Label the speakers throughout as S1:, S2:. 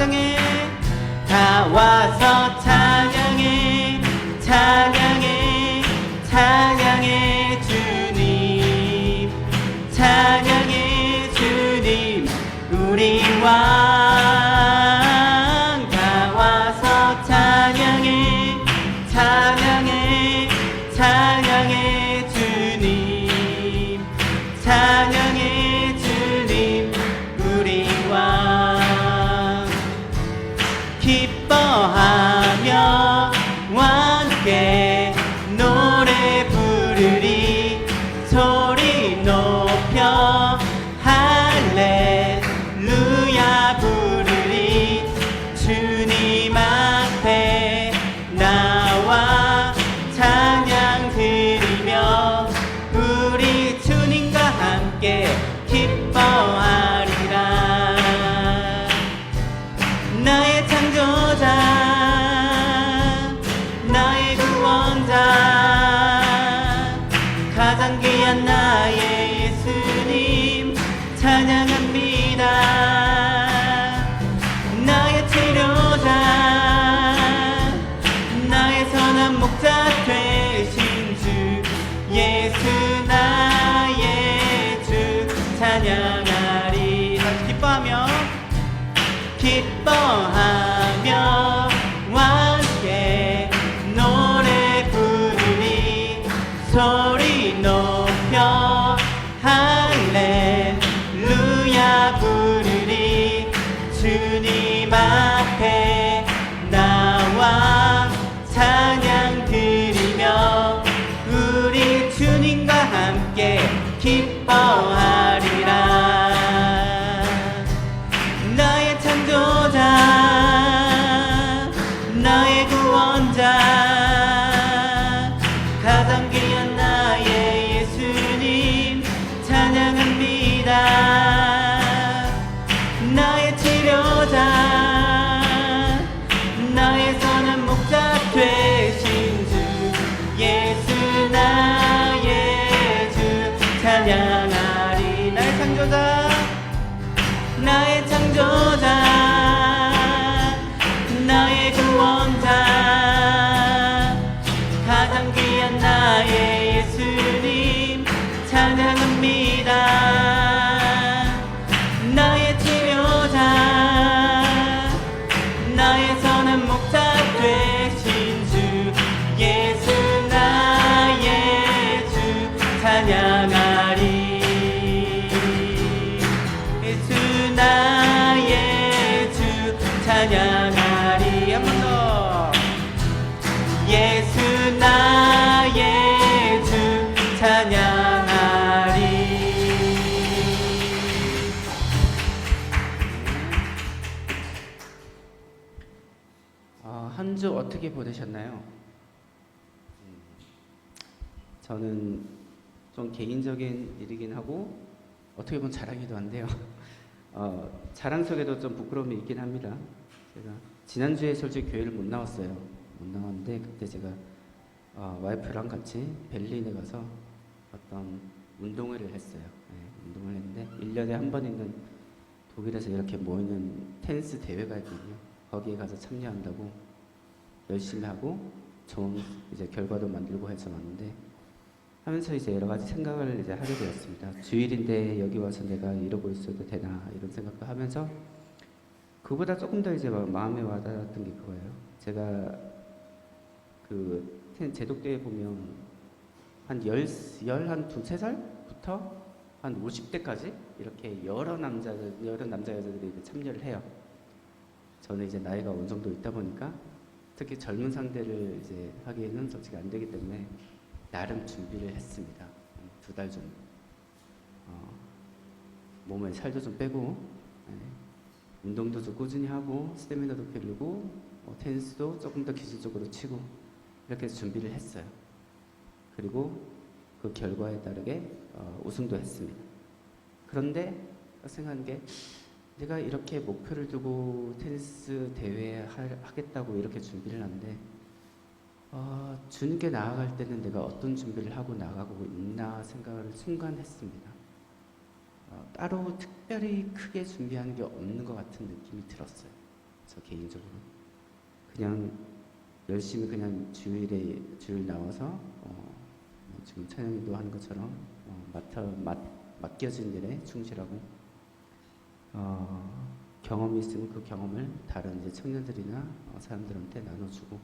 S1: 찬양해. 다 와서 찬양해. 찬양해. 찬양해 주님. 찬양해 주님. 우리 왕. 다 와서 찬양해. 찬양해. 찬양해 주님. 찬양해 주님. 우리 왕. 기뻐하며 함께 노래 부르리. 소리 높여 할렐루야 부르리. 주님 앞에 나와 찬양 드리며 우리 주님과 함께 기뻐하리라. 나의 창조자, 나의 구원자, 가장 귀한 나의 예수님 찬양합니다. 나의 치료자, 나의 선한 목자 되신 주 예수 나의 주 찬양하리. 다시 기뻐하며 기뻐하며 함께 노래 부르리. 소리 높여 할렐루야 부르리. 주님 앞에 나와 찬양 드리며 우리 주님과 함께 기뻐하리라. 나의 창조자, 나의 구원자, 가장 귀한 나의 예수님 찬양합니다. 나의 치료자, 나의 선한 목자 되신 주 예수 나의 주 찬양하리. 나의 창조자, 나의 창조자, 나의 구원자, 가장 귀한 나의 예수님 찬양합니다. 나의 치료자, 나의 선한 목자 되신 주 예수 나의 주 찬양하리. 예수 나의 주 찬양하리. 한 번 더. 예수 나의 주 찬양하리. 한 주 어떻게 보내셨나요? 저는 좀 개인적인 일이긴 하고 어떻게 보면 자랑이기도 한데요. 자랑 속에도 좀 부끄러움이 있긴 합니다. 제가 지난주에 솔직히 교회를 못 나왔어요. 못 나왔는데 그때 제가 와이프랑 같이 베를린에 가서 어떤 운동회를 했어요. 네, 운동을 했는데 1년에 한 번 있는 독일에서 이렇게 모이는 테니스 대회가 있거든요. 거기에 가서 참여한다고 열심히 하고 좋은 이제 결과도 만들고 해서 왔는데 하면서 이제 여러 가지 생각을 이제 하게 되었습니다. 주일인데 여기 와서 내가 이러고 있어도 되나 이런 생각도 하면서 그보다 조금 더 이제 마음에 와닿았던 게 그거예요. 제가 그 제독대에 보면 한 두세 살부터 한 50대까지 이렇게 여러 남자 여자들이 참여를 해요. 저는 이제 나이가 어느 정도 있다 보니까 특히 젊은 상대를 이제 하기에는 솔직히 안 되기 때문에 나름 준비를 했습니다. 2달 정도. 몸에 살도 좀 빼고, 운동도 좀 꾸준히 하고, 스태미나도 기르고, 테니스도 조금 더 기술적으로 치고, 이렇게 해서 준비를 했어요. 그리고 그 결과에 따르게 우승도 했습니다. 그런데 생각한 게 내가 이렇게 목표를 두고 테니스 대회 하겠다고 이렇게 준비를 하는데 주님께 나아갈 때는 내가 어떤 준비를 하고 나가고 있나 생각을 순간 했습니다. 따로 특별히 크게 준비하는 게 없는 것 같은 느낌이 들었어요. 저 개인적으로 그냥 열심히 그냥 주일 나와서 뭐 지금 찬영이도 하는 것처럼 맡겨진 일에 충실하고 경험이 있으면 그 경험을 다른 이제 청년들이나 사람들한테 나눠주고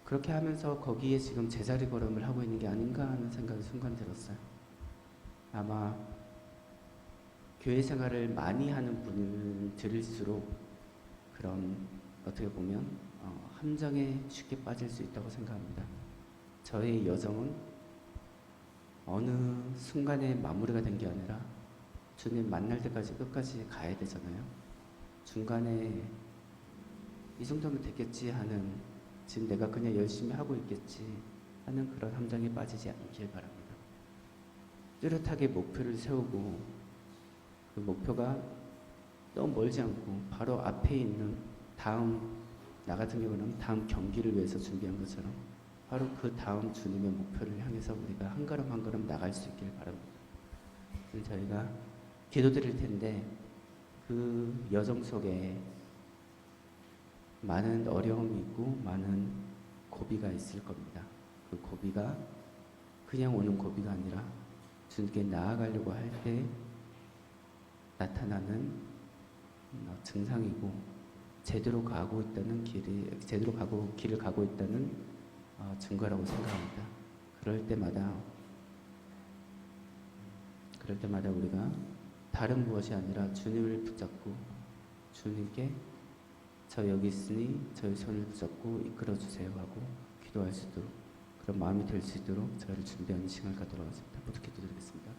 S1: 그렇게 하면서 거기에 지금 제자리 걸음을 하고 있는 게 아닌가 하는 생각이 순간 들었어요. 아마 교회 생활을 많이 하는 분들일수록 그런 어떻게 보면 함정에 쉽게 빠질 수 있다고 생각합니다. 저의 여정은 어느 순간에 마무리가 된 게 아니라 주님 만날 때까지 끝까지 가야 되잖아요. 중간에 이 정도면 되겠지 하는 지금 내가 그냥 열심히 하고 있겠지 하는 그런 함정에 빠지지 않길 바랍니다. 뚜렷하게 목표를 세우고 그 목표가 너무 멀지 않고 바로 앞에 있는 나 같은 경우는 다음 경기를 위해서 준비한 것처럼 바로 그 다음 주님의 목표를 향해서 우리가 한 걸음 한 걸음 나갈 수 있길 바랍니다. 저희가 기도드릴 텐데 그 여정 속에 많은 어려움이 있고 많은 고비가 있을 겁니다. 그 고비가 그냥 오는 고비가 아니라 주님께 나아가려고 할 때 나타나는 증상이고 제대로 길을 가고 있다는 증거라고 생각합니다. 그럴 때마다 우리가 다른 무엇이 아니라 주님을 붙잡고 주님께 저 여기 있으니 저의 손을 붙잡고 이끌어 주세요 하고 기도할 수 있도록 그런 마음이 될 수 있도록 저희를 준비하는 시간을 갖도록 하겠습니다. 부탁 기도드리겠습니다.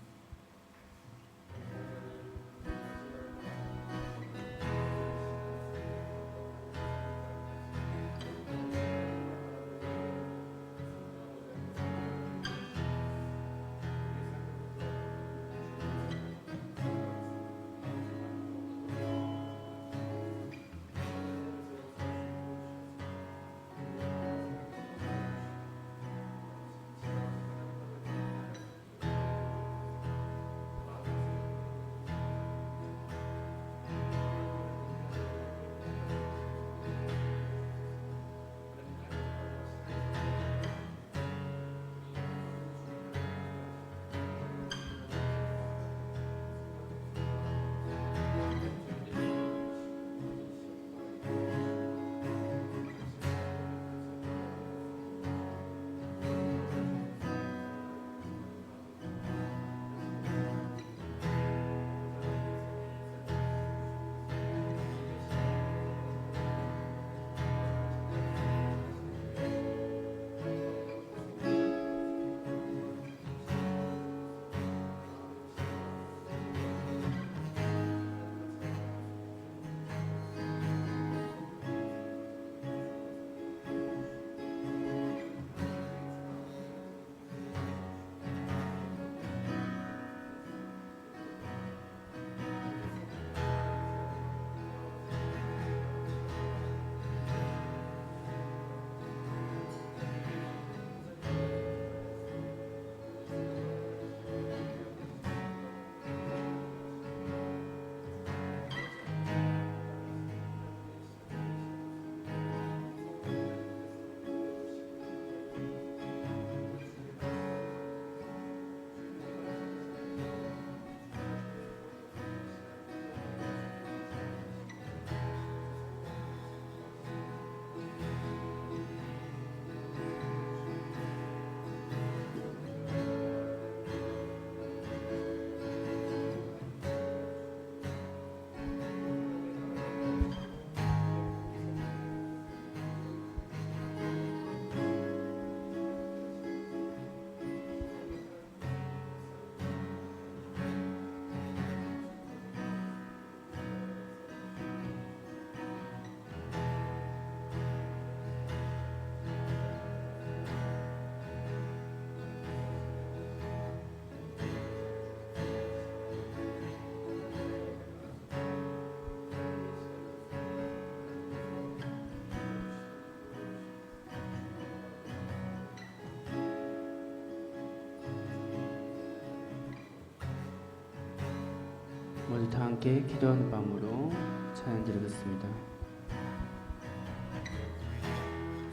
S1: 모두 다 함께 기도하는 마음으로 찬양 드리겠습니다.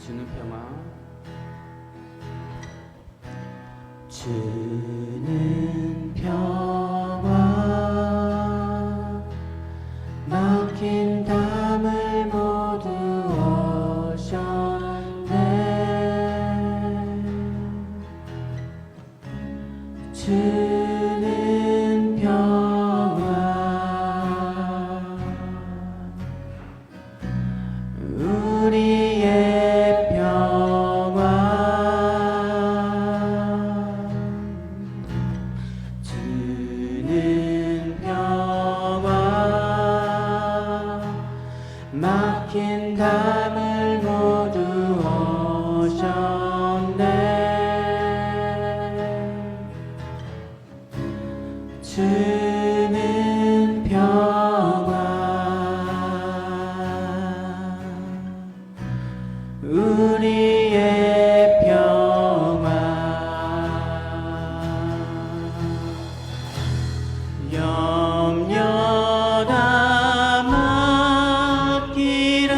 S1: 주는 평화. 주는 평화 막힌 담을 모두 어셨네. 주는 평화 우리의 평화 주는 평화 막힌 담을 모두 어셨네. 주는 평화 우리의 평화 염려 다 맡기라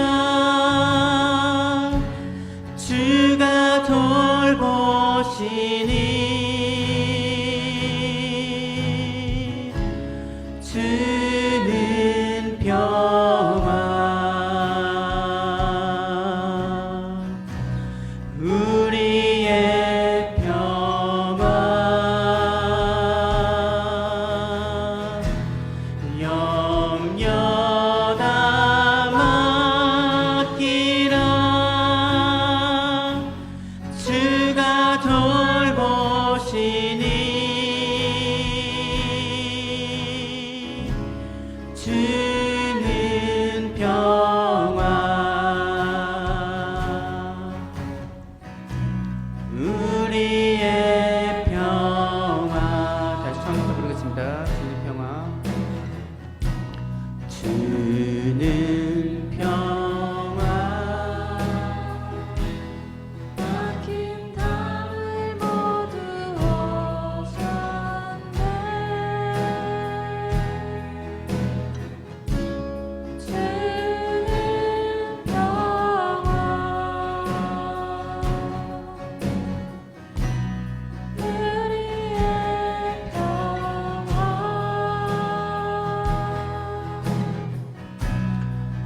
S1: 주가 돌보시니 주는 평화 우리의 평화 염려 다 맡기라 주가 돌보시니 주는 평화 우리의 평화. 다시 처음부터 부르겠습니다. 주는 평화. 주는 평화
S2: 막힌 담을 모두 어셨네. 주는 평화 우리의 평화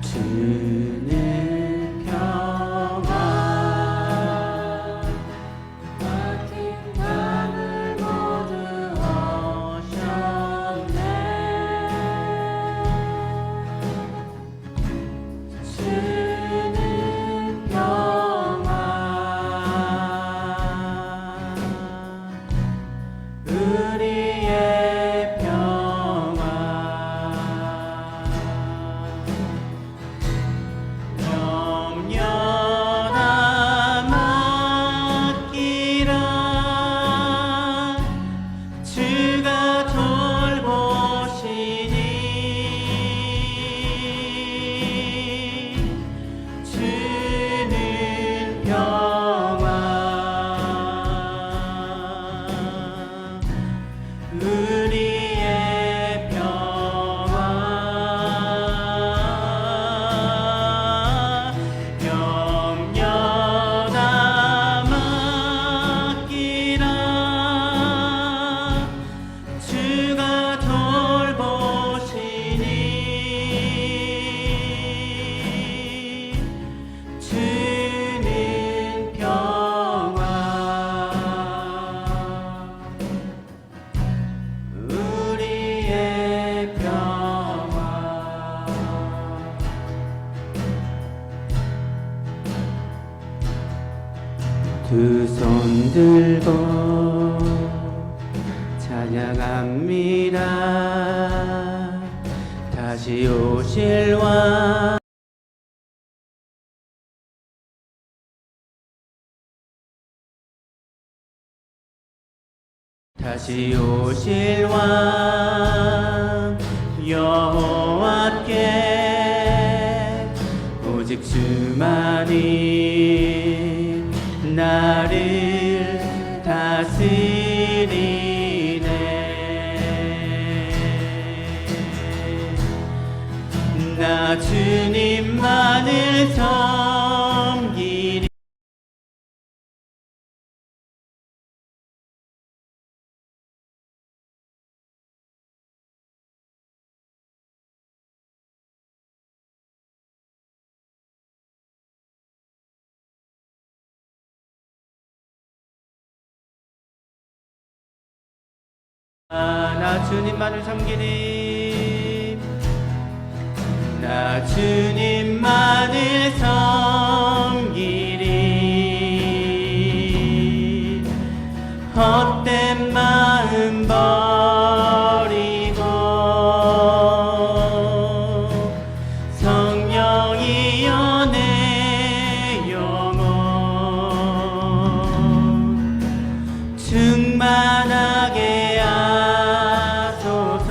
S1: 주는 평화
S2: 막힌 담을 모두 어셨네. 주는 평화 우리의 평화 염려 다 맡기라 주가 돌보시니 주는 평화 우리의 평화 염려 다 맡기라 주가 돌보시니 주는 평화 우리의 평화 두 손 들고 찬양합니다. 다시 오실 왕 다시 오실 왕 여호와께 오직 주만이 나를 다스리네. 나 주님만을 섬기리. 나 주님만을 섬기리. 나 주님만을 섬기리. 헛된 마음 버리고 성령이여 내 영혼 충만하게 하소서.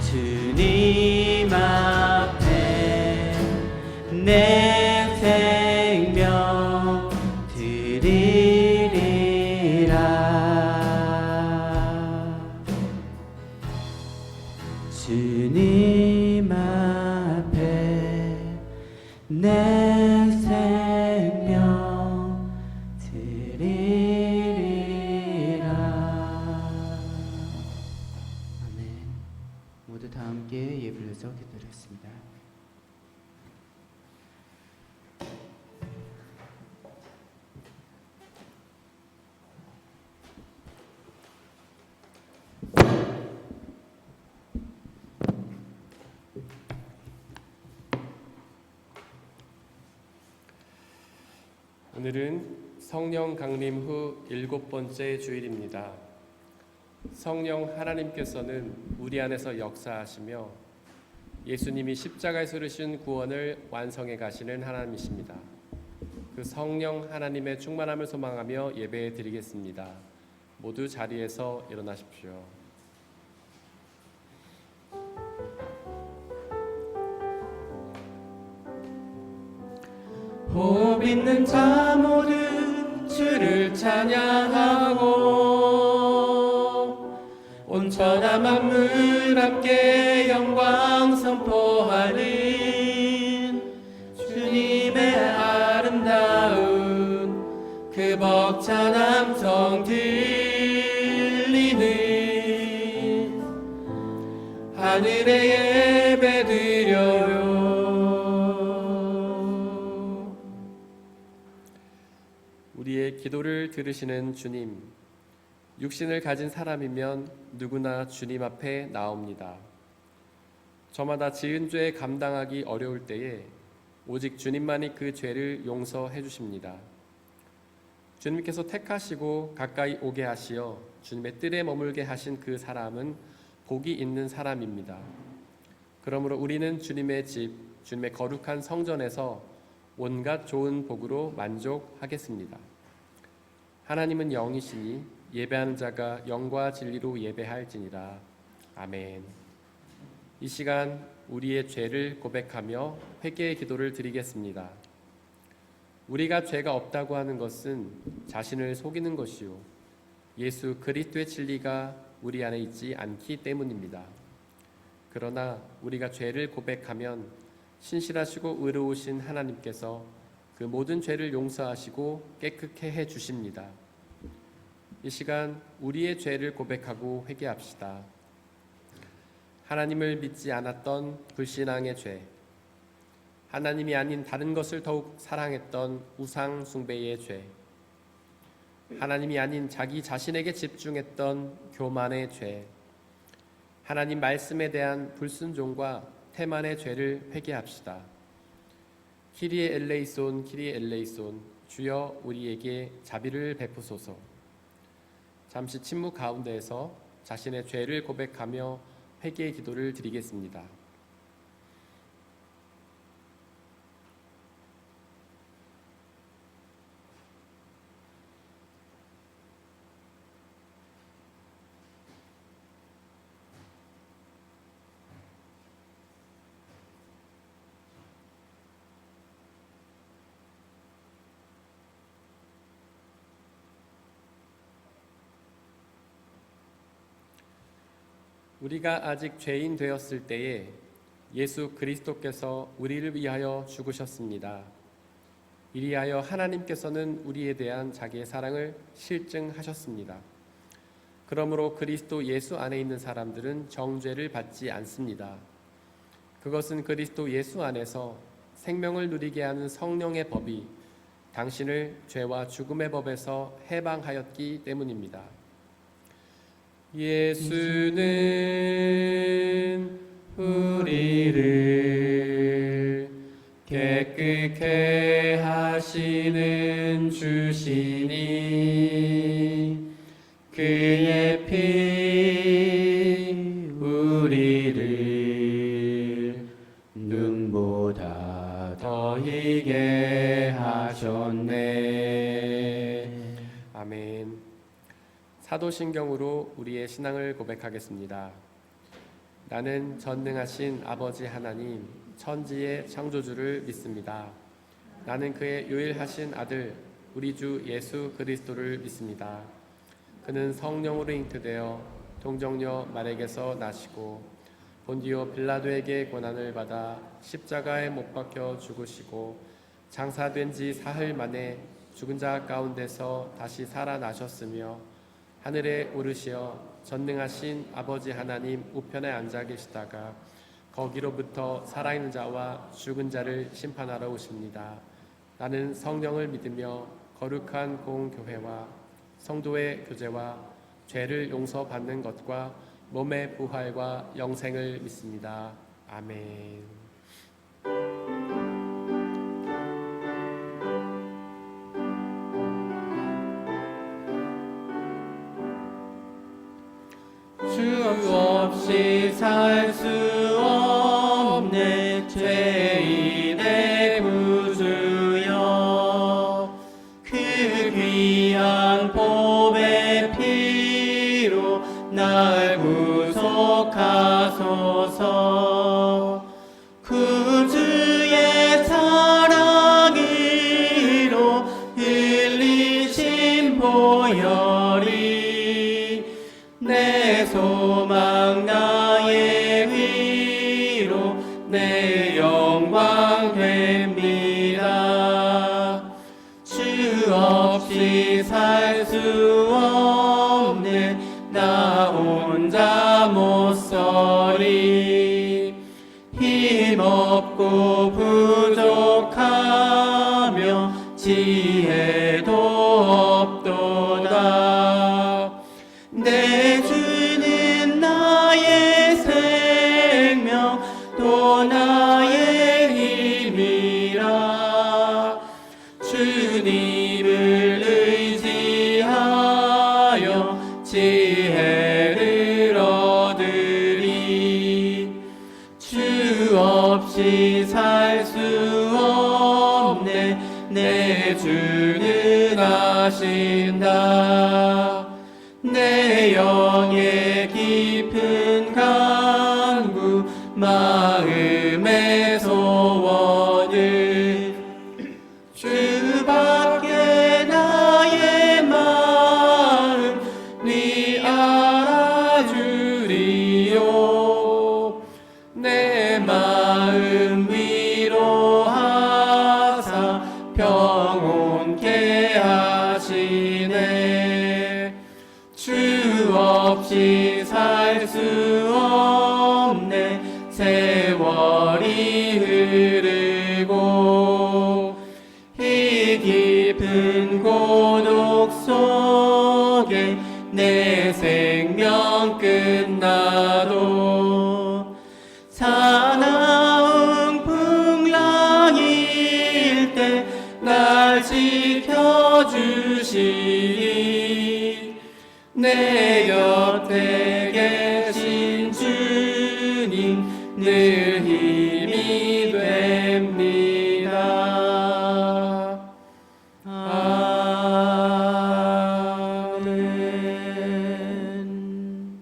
S2: 주님 앞에 내 생명 드리리라. 주님 앞에 내 생명 드리리라.
S1: 아멘. 모두 다 함께 예불려서 기도했습니다.
S3: 오늘은 성령 강림 후 7번째 주일입니다. 성령 하나님께서는 우리 안에서 역사하시며 예수님이 십자가에서 이루신 구원을 완성해 가시는 하나님이십니다. 그 성령 하나님의 충만함을 소망하며 예배 드리겠습니다. 모두 자리에서 일어나십시오. 호흡 있는 자 모두 주를 찬양하고 온천한 만물 함께 영광 선포하는 주님의 아름다운 그 벅찬 함성 들리는 하늘의 예배 드려요. 우리의 기도를 들으시는 주님, 육신을 가진 사람이면 누구나 주님 앞에 나옵니다. 저마다 지은 죄 감당하기 어려울 때에 오직 주님만이 그 죄를 용서해 주십니다. 주님께서 택하시고 가까이 오게 하시어 주님의 뜰에 머물게 하신 그 사람은 복이 있는 사람입니다. 그러므로 우리는 주님의 집, 주님의 거룩한 성전에서 온갖 좋은 복으로 만족하겠습니다. 하나님은 영이시니 예배하는 자가 영과 진리로 예배할지니라. 아멘. 이 시간 우리의 죄를 고백하며 회개의 기도를 드리겠습니다. 우리가 죄가 없다고 하는 것은 자신을 속이는 것이요 예수 그리스도의 진리가 우리 안에 있지 않기 때문입니다. 그러나 우리가 죄를 고백하면 신실하시고 의로우신 하나님께서 그 모든 죄를 용서하시고 깨끗게 해 주십니다. 이 시간 우리의 죄를 고백하고 회개합시다. 하나님을 믿지 않았던 불신앙의 죄, 하나님이 아닌 다른 것을 더욱 사랑했던 우상 숭배의 죄, 하나님이 아닌 자기 자신에게 집중했던 교만의 죄, 하나님 말씀에 대한 불순종과 태만의 죄를 회개합시다. 키리에 엘레이손, 키리에 엘레이손, 주여 우리에게 자비를 베푸소서. 잠시 침묵 가운데에서 자신의 죄를 고백하며 회개의 기도를 드리겠습니다. 우리가 아직 죄인 되었을 때에 예수 그리스도께서 우리를 위하여 죽으셨습니다. 이리하여 하나님께서는 우리에 대한 자기의 사랑을 실증하셨습니다. 그러므로 그리스도 예수 안에 있는 사람들은 정죄를 받지 않습니다. 그것은 그리스도 예수 안에서 생명을 누리게 하는 성령의 법이 당신을 죄와 죽음의 법에서 해방하였기 때문입니다. 예수는 우리를 깨끗게 하시는 주시니 그의 피 우리를
S2: 눈보다
S3: 더 희게 하셨네. 아멘. 사도신경으로 우리의 신앙을 고백하겠습니다. 나는 전능하신 아버지 하나님, 천지의 창조주를 믿습니다. 나는 그의 유일하신 아들, 우리 주 예수 그리스도를 믿습니다. 그는 성령으로 잉태되어 동정녀 마리아에게서 나시고 본디오 빌라도에게 고난을 받아 십자가에 못 박혀 죽으시고 장사된 지 사흘 만에 죽은 자 가운데서 다시 살아나셨으며 하늘에 오르시어 전능하신 아버지 하나님 우편에 앉아 계시다가 거기로부터 살아있는 자와 죽은 자를 심판하러 오십니다. 나는 성령을 믿으며 거룩한 공교회와 성도의 교제와 죄를 용서받는 것과 몸의 부활과 영생을 믿습니다. 아멘.
S2: 주 없이 살 수 없네 죄인의 구주여 그 귀한 보배 피로 날 구속하소서 구주의 사랑으로 흘리신 보혈이 내 소망 나의 위로 내 영광 됩니다. 주 없이 살 수 없네 나 혼자 못 서리 힘없고 부족하며 지혜도 없도다. 내 주는 나의 생명 또 나의 힘이라. 주님을 의지하여 지혜를 얻으리. 주 없이 살 수 없네 내 주는 아신다. 내 영의 깊은 간구 마음의 소원을 주밖에 나의 마음 네 알아주리요. 내 마음 위로하사 평온케 하시네. 주 없이 살 수 없네 세월이 흐르고 이 깊은 고독 속에 내 생명 끝나도 사나운 풍랑일 때 날 지켜주시니 내 곁에 계신 주님 늘 힘이 됩니다. 아멘.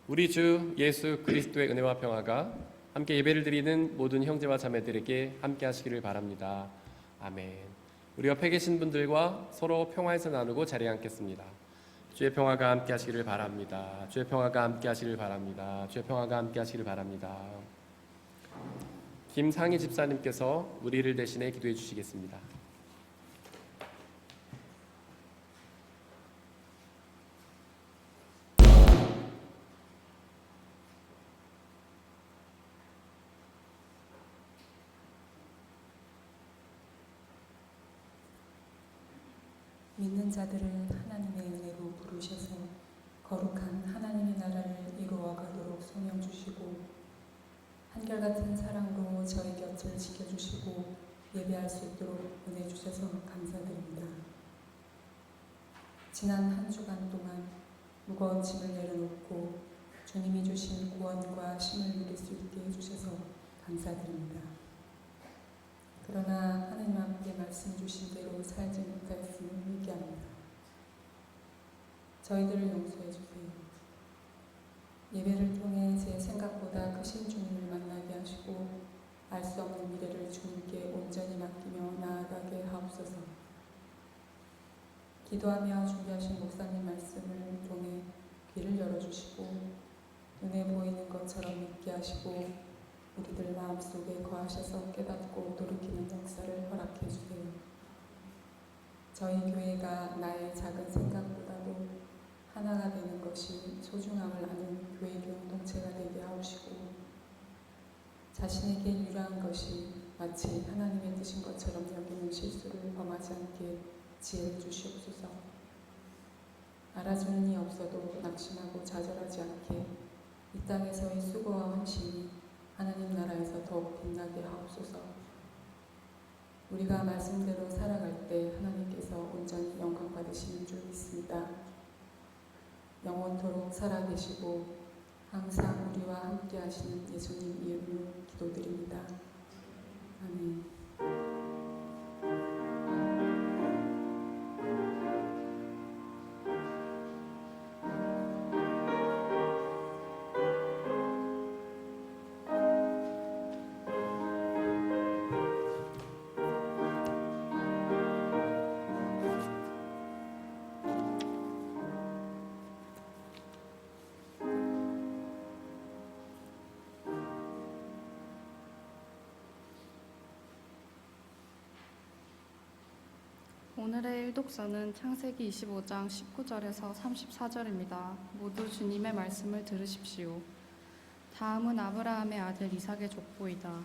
S3: 우리 주 예수 그리스도의 은혜와 평화가 함께 예배를 드리는 모든 형제와 자매들에게 함께 하시기를 바랍니다. 아멘. 우리 옆에 계신 분들과 서로 평화에서 나누고 자리에 앉겠습니다. 주의 평화가 함께 하시기를 바랍니다. 주의 평화가 함께 하시기를 바랍니다. 주의 평화가 함께 하시기를 바랍니다. 김상희 집사님께서 우리를 대신해 기도해 주시겠습니다.
S4: 믿는 자들을 하나님의 은혜로 부르셔서 거룩한 하나님의 나라를 이루어 가도록 소명 주시고 한결같은 사랑으로 저희 곁을 지켜주시고 예배할 수 있도록 은혜 주셔서 감사드립니다. 지난 한 주간 동안 무거운 짐을 내려놓고 주님이 주신 구원과 힘을 누릴 수 있게 해주셔서 감사드립니다. 그러나 하나님 앞에 말씀 주신 대로 살지 못하였음을 회개합니다. 저희들을 용서해 주세요. 예배를 통해 제 생각보다 크신 주님을 만나게 하시고 알 수 없는 미래를 주님께 온전히 맡기며 나아가게 하옵소서. 기도하며 준비하신 목사님 말씀을 통해 귀를 열어주시고 눈에 보이는 것처럼 믿게 하시고 우리들 마음속에 거하셔서 깨닫고 돌이키는 역사를 허락해 주세요. 저희 교회가 나의 작은 생각보다도 하나가 되는 것이 소중함을 아는 교회 공동체가 되게 하옵시고 자신에게 유리한 것이 마치 하나님의 뜻인 것처럼 여기는 실수를 범하지 않게 지혜를 주시옵소서. 알아주는 이 없어도 낙심하고 좌절하지 않게 이 땅에서의 수고와 헌신이 하나님 나라에서 더욱 빛나게 하옵소서. 우리가 말씀대로 살아갈 때 하나님께서 온전히 영광 받으시는 줄 믿습니다. 영원토록 살아계시고 항상 우리와 함께 하시는 예수님 이름으로 기도드립니다. 아멘.
S5: 오늘의 일독서는 창세기 25장 19절에서 34절입니다. 모두 주님의 말씀을 들으십시오. 다음은 아브라함의 아들 이삭의 족보이다.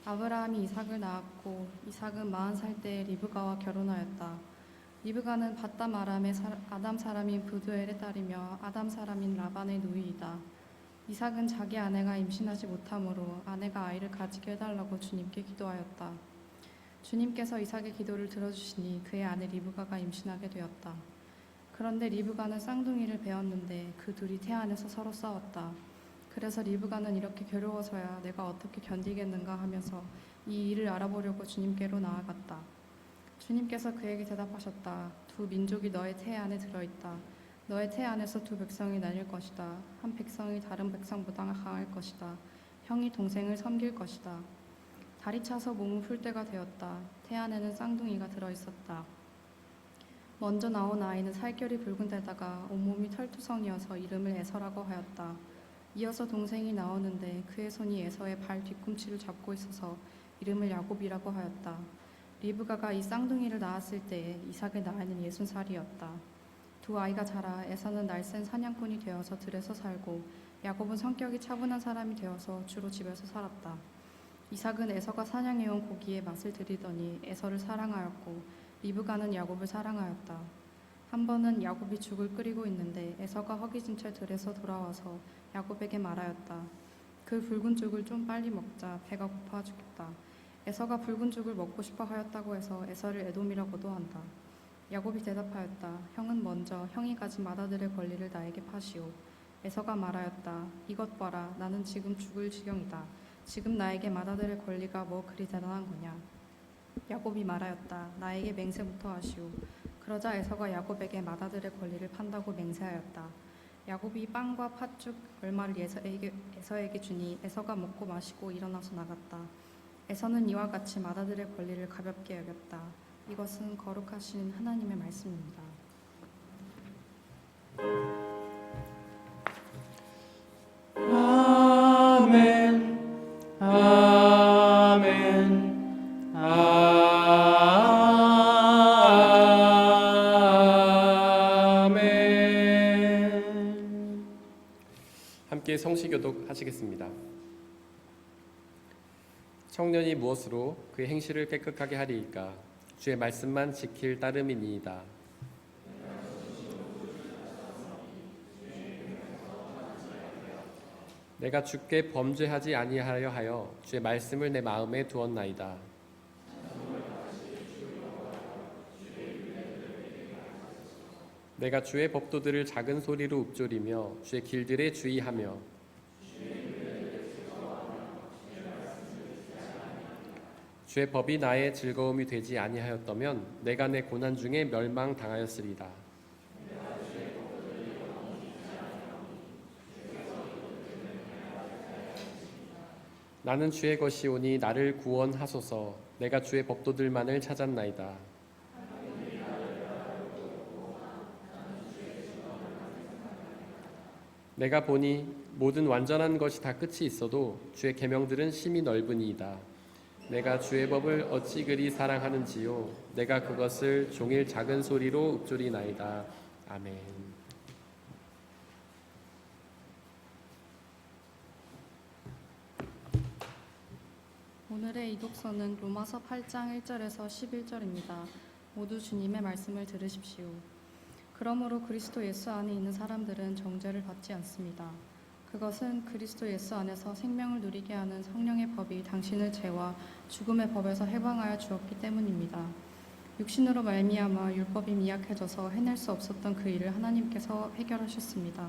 S5: 아브라함이 이삭을 낳았고 이삭은 40살 때에 리브가와 결혼하였다. 리브가는 바담 아람의 아담 사람인 부두엘의 딸이며 아담 사람인 라반의 누이이다. 이삭은 자기 아내가 임신하지 못하므로 아내가 아이를 가지게 해달라고 주님께 기도하였다. 주님께서 이삭의 기도를 들어주시니 그의 아내 리브가가 임신하게 되었다. 그런데 리브가는 쌍둥이를 배웠는데 그 둘이 태안에서 서로 싸웠다. 그래서 리브가는 이렇게 괴로워서야 내가 어떻게 견디겠는가 하면서 이 일을 알아보려고 주님께로 나아갔다. 주님께서 그에게 대답하셨다. 두 민족이 너의 태 안에 들어있다. 너의 태 안에서 두 백성이 나뉠 것이다. 한 백성이 다른 백성보다 강할 것이다. 형이 동생을 섬길 것이다. 달이 차서 몸을 풀 때가 되었다. 태 안에는 쌍둥이가 들어있었다. 먼저 나온 아이는 살결이 붉은 데다가 온몸이 털투성이어서 이름을 에서라고 하였다. 이어서 동생이 나오는데 그의 손이 에서의 발 뒤꿈치를 잡고 있어서 이름을 야곱이라고 하였다. 리브가가 이 쌍둥이를 낳았을 때에 이삭의 나이는 60살이었다. 두 아이가 자라 에서는 날쌘 사냥꾼이 되어서 들에서 살고 야곱은 성격이 차분한 사람이 되어서 주로 집에서 살았다. 이삭은 에서가 사냥해온 고기의 맛을 들이더니 에서를 사랑하였고 리브가는 야곱을 사랑하였다. 한 번은 야곱이 죽을 끓이고 있는데 에서가 허기진 채 들에서 돌아와서 야곱에게 말하였다. 그 붉은 죽을 좀 빨리 먹자. 배가 고파 죽겠다. 에서가 붉은 죽을 먹고 싶어 하였다고 해서 에서를 에돔이라고도 한다. 야곱이 대답하였다. 형은 먼저 형이 가진 맏아들의 권리를 나에게 파시오. 에서가 말하였다. 이것 봐라. 나는 지금 죽을 지경이다. 지금 나에게 맏아들의 권리가 뭐 그리 대단한 거냐. 야곱이 말하였다. 나에게 맹세부터 하시오. 그러자 에서가 야곱에게 맏아들의 권리를 판다고 맹세하였다. 야곱이 빵과 팥죽 얼마를 에서에게 주니 에서가 먹고 마시고 일어나서 나갔다. 에서는 이와 같이 맏아들의 권리를 가볍게 여겼다. 이것은 거룩하신 하나님의 말씀입니다.
S2: 아멘. 아멘. 아멘.
S3: 함께 성시교독 하시겠습니다. 청년이 무엇으로 그의 행실을 깨끗하게 하리이까? 주의 말씀만 지킬 따름이니이다. 내가 주께 범죄하지 아니하려 하여 주의 말씀을 내 마음에 두었나이다. 내가 주의 법도들을 작은 소리로 읊조리며 주의 길들에 주의하며 주의 법이 나의 즐거움이 되지 아니하였다면 내가 내 고난 중에 멸망당하였으리다. 나는 주의 것이오니 나를 구원하소서. 내가 주의 법도들만을 찾았나이다. 내가 보니 모든 완전한 것이 다 끝이 있어도 주의 계명들은 심히 넓으니이다. 내가 주의 법을 어찌 그리 사랑하는지요. 내가 그것을 종일 작은 소리로 읊조리나이다. 아멘.
S5: 오늘의 이독서는 로마서 8장 1절에서 11절입니다. 모두 주님의 말씀을 들으십시오. 그러므로 그리스도 예수 안에 있는 사람들은 정죄를 받지 않습니다. 그것은 그리스도 예수 안에서 생명을 누리게 하는 성령의 법이 당신을 죄와 죽음의 법에서 해방하여 주었기 때문입니다. 육신으로 말미암아 율법이 미약해져서 해낼 수 없었던 그 일을 하나님께서 해결하셨습니다.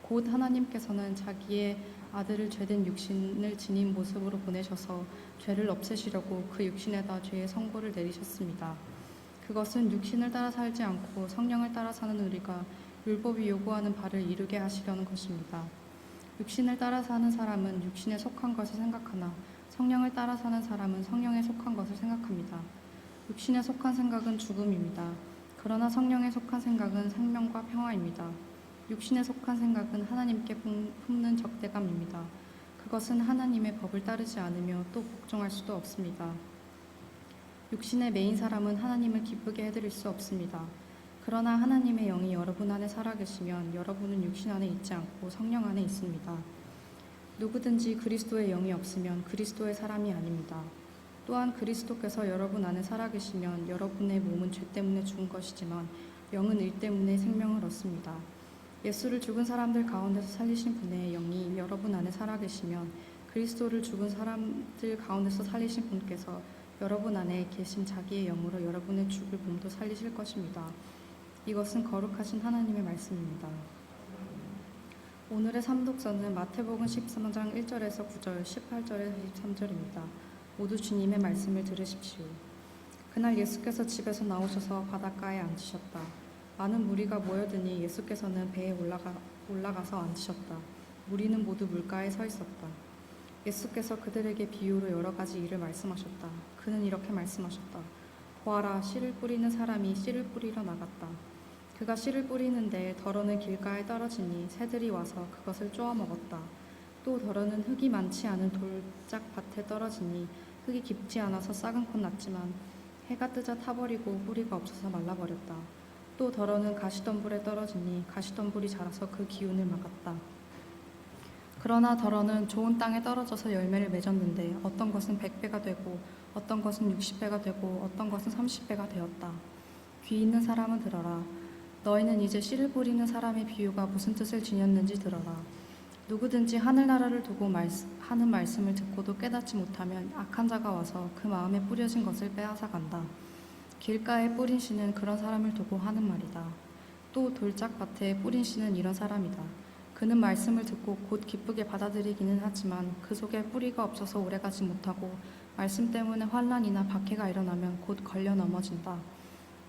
S5: 곧 하나님께서는 자기의 아들을 죄된 육신을 지닌 모습으로 보내셔서 죄를 없애시려고 그 육신에다 죄의 선고를 내리셨습니다. 그것은 육신을 따라 살지 않고 성령을 따라 사는 우리가 율법이 요구하는 바를 이루게 하시려는 것입니다. 육신을 따라 사는 사람은 육신에 속한 것을 생각하나 성령을 따라 사는 사람은 성령에 속한 것을 생각합니다. 육신에 속한 생각은 죽음입니다. 그러나 성령에 속한 생각은 생명과 평화입니다. 육신에 속한 생각은 하나님께 품는 적대감입니다. 그것은 하나님의 법을 따르지 않으며 또 복종할 수도 없습니다. 육신의 메인 사람은 하나님을 기쁘게 해드릴 수 없습니다. 그러나 하나님의 영이 여러분 안에 살아계시면 여러분은 육신 안에 있지 않고 성령 안에 있습니다. 누구든지 그리스도의 영이 없으면 그리스도의 사람이 아닙니다. 또한 그리스도께서 여러분 안에 살아계시면 여러분의 몸은 죄 때문에 죽은 것이지만 영은 의 때문에 생명을 얻습니다. 예수를 죽은 사람들 가운데서 살리신 분의 영이 여러분 안에 살아계시면 그리스도를 죽은 사람들 가운데서 살리신 분께서 여러분 안에 계신 자기의 영으로 여러분의 죽을 몸도 살리실 것입니다. 이것은 거룩하신 하나님의 말씀입니다. 오늘의 삼독서는 마태복음 13장 1절에서 9절, 18절에서 23절입니다. 모두 주님의 말씀을 들으십시오. 그날 예수께서 집에서 나오셔서 바닷가에 앉으셨다. 많은 무리가 모여드니 예수께서는 배에 올라가서 앉으셨다. 무리는 모두 물가에 서 있었다. 예수께서 그들에게 비유로 여러 가지 일을 말씀하셨다. 그는 이렇게 말씀하셨다. 보아라, 씨를 뿌리는 사람이 씨를 뿌리러 나갔다. 그가 씨를 뿌리는데 덜어는 길가에 떨어지니 새들이 와서 그것을 쪼아 먹었다. 또 덜어는 흙이 많지 않은 돌짝밭에 떨어지니 흙이 깊지 않아서 싹은 곧 났지만 해가 뜨자 타버리고 뿌리가 없어서 말라버렸다. 또 덜어는 가시덤불에 떨어지니 가시덤불이 자라서 그 기운을 막았다. 그러나 덜어는 좋은 땅에 떨어져서 열매를 맺었는데 어떤 것은 100배가 되고 어떤 것은 60배가 되고 어떤 것은 30배가 되었다. 귀 있는 사람은 들어라. 너희는 이제 씨를 뿌리는 사람의 비유가 무슨 뜻을 지녔는지 들어라. 누구든지 하늘나라를 두고 하는 말씀을 듣고도 깨닫지 못하면 악한 자가 와서 그 마음에 뿌려진 것을 빼앗아간다. 길가에 뿌린 씨는 그런 사람을 두고 하는 말이다. 또 돌짝밭에 뿌린 씨는 이런 사람이다. 그는 말씀을 듣고 곧 기쁘게 받아들이기는 하지만 그 속에 뿌리가 없어서 오래가지 못하고 말씀 때문에 환난이나 박해가 일어나면 곧 걸려 넘어진다.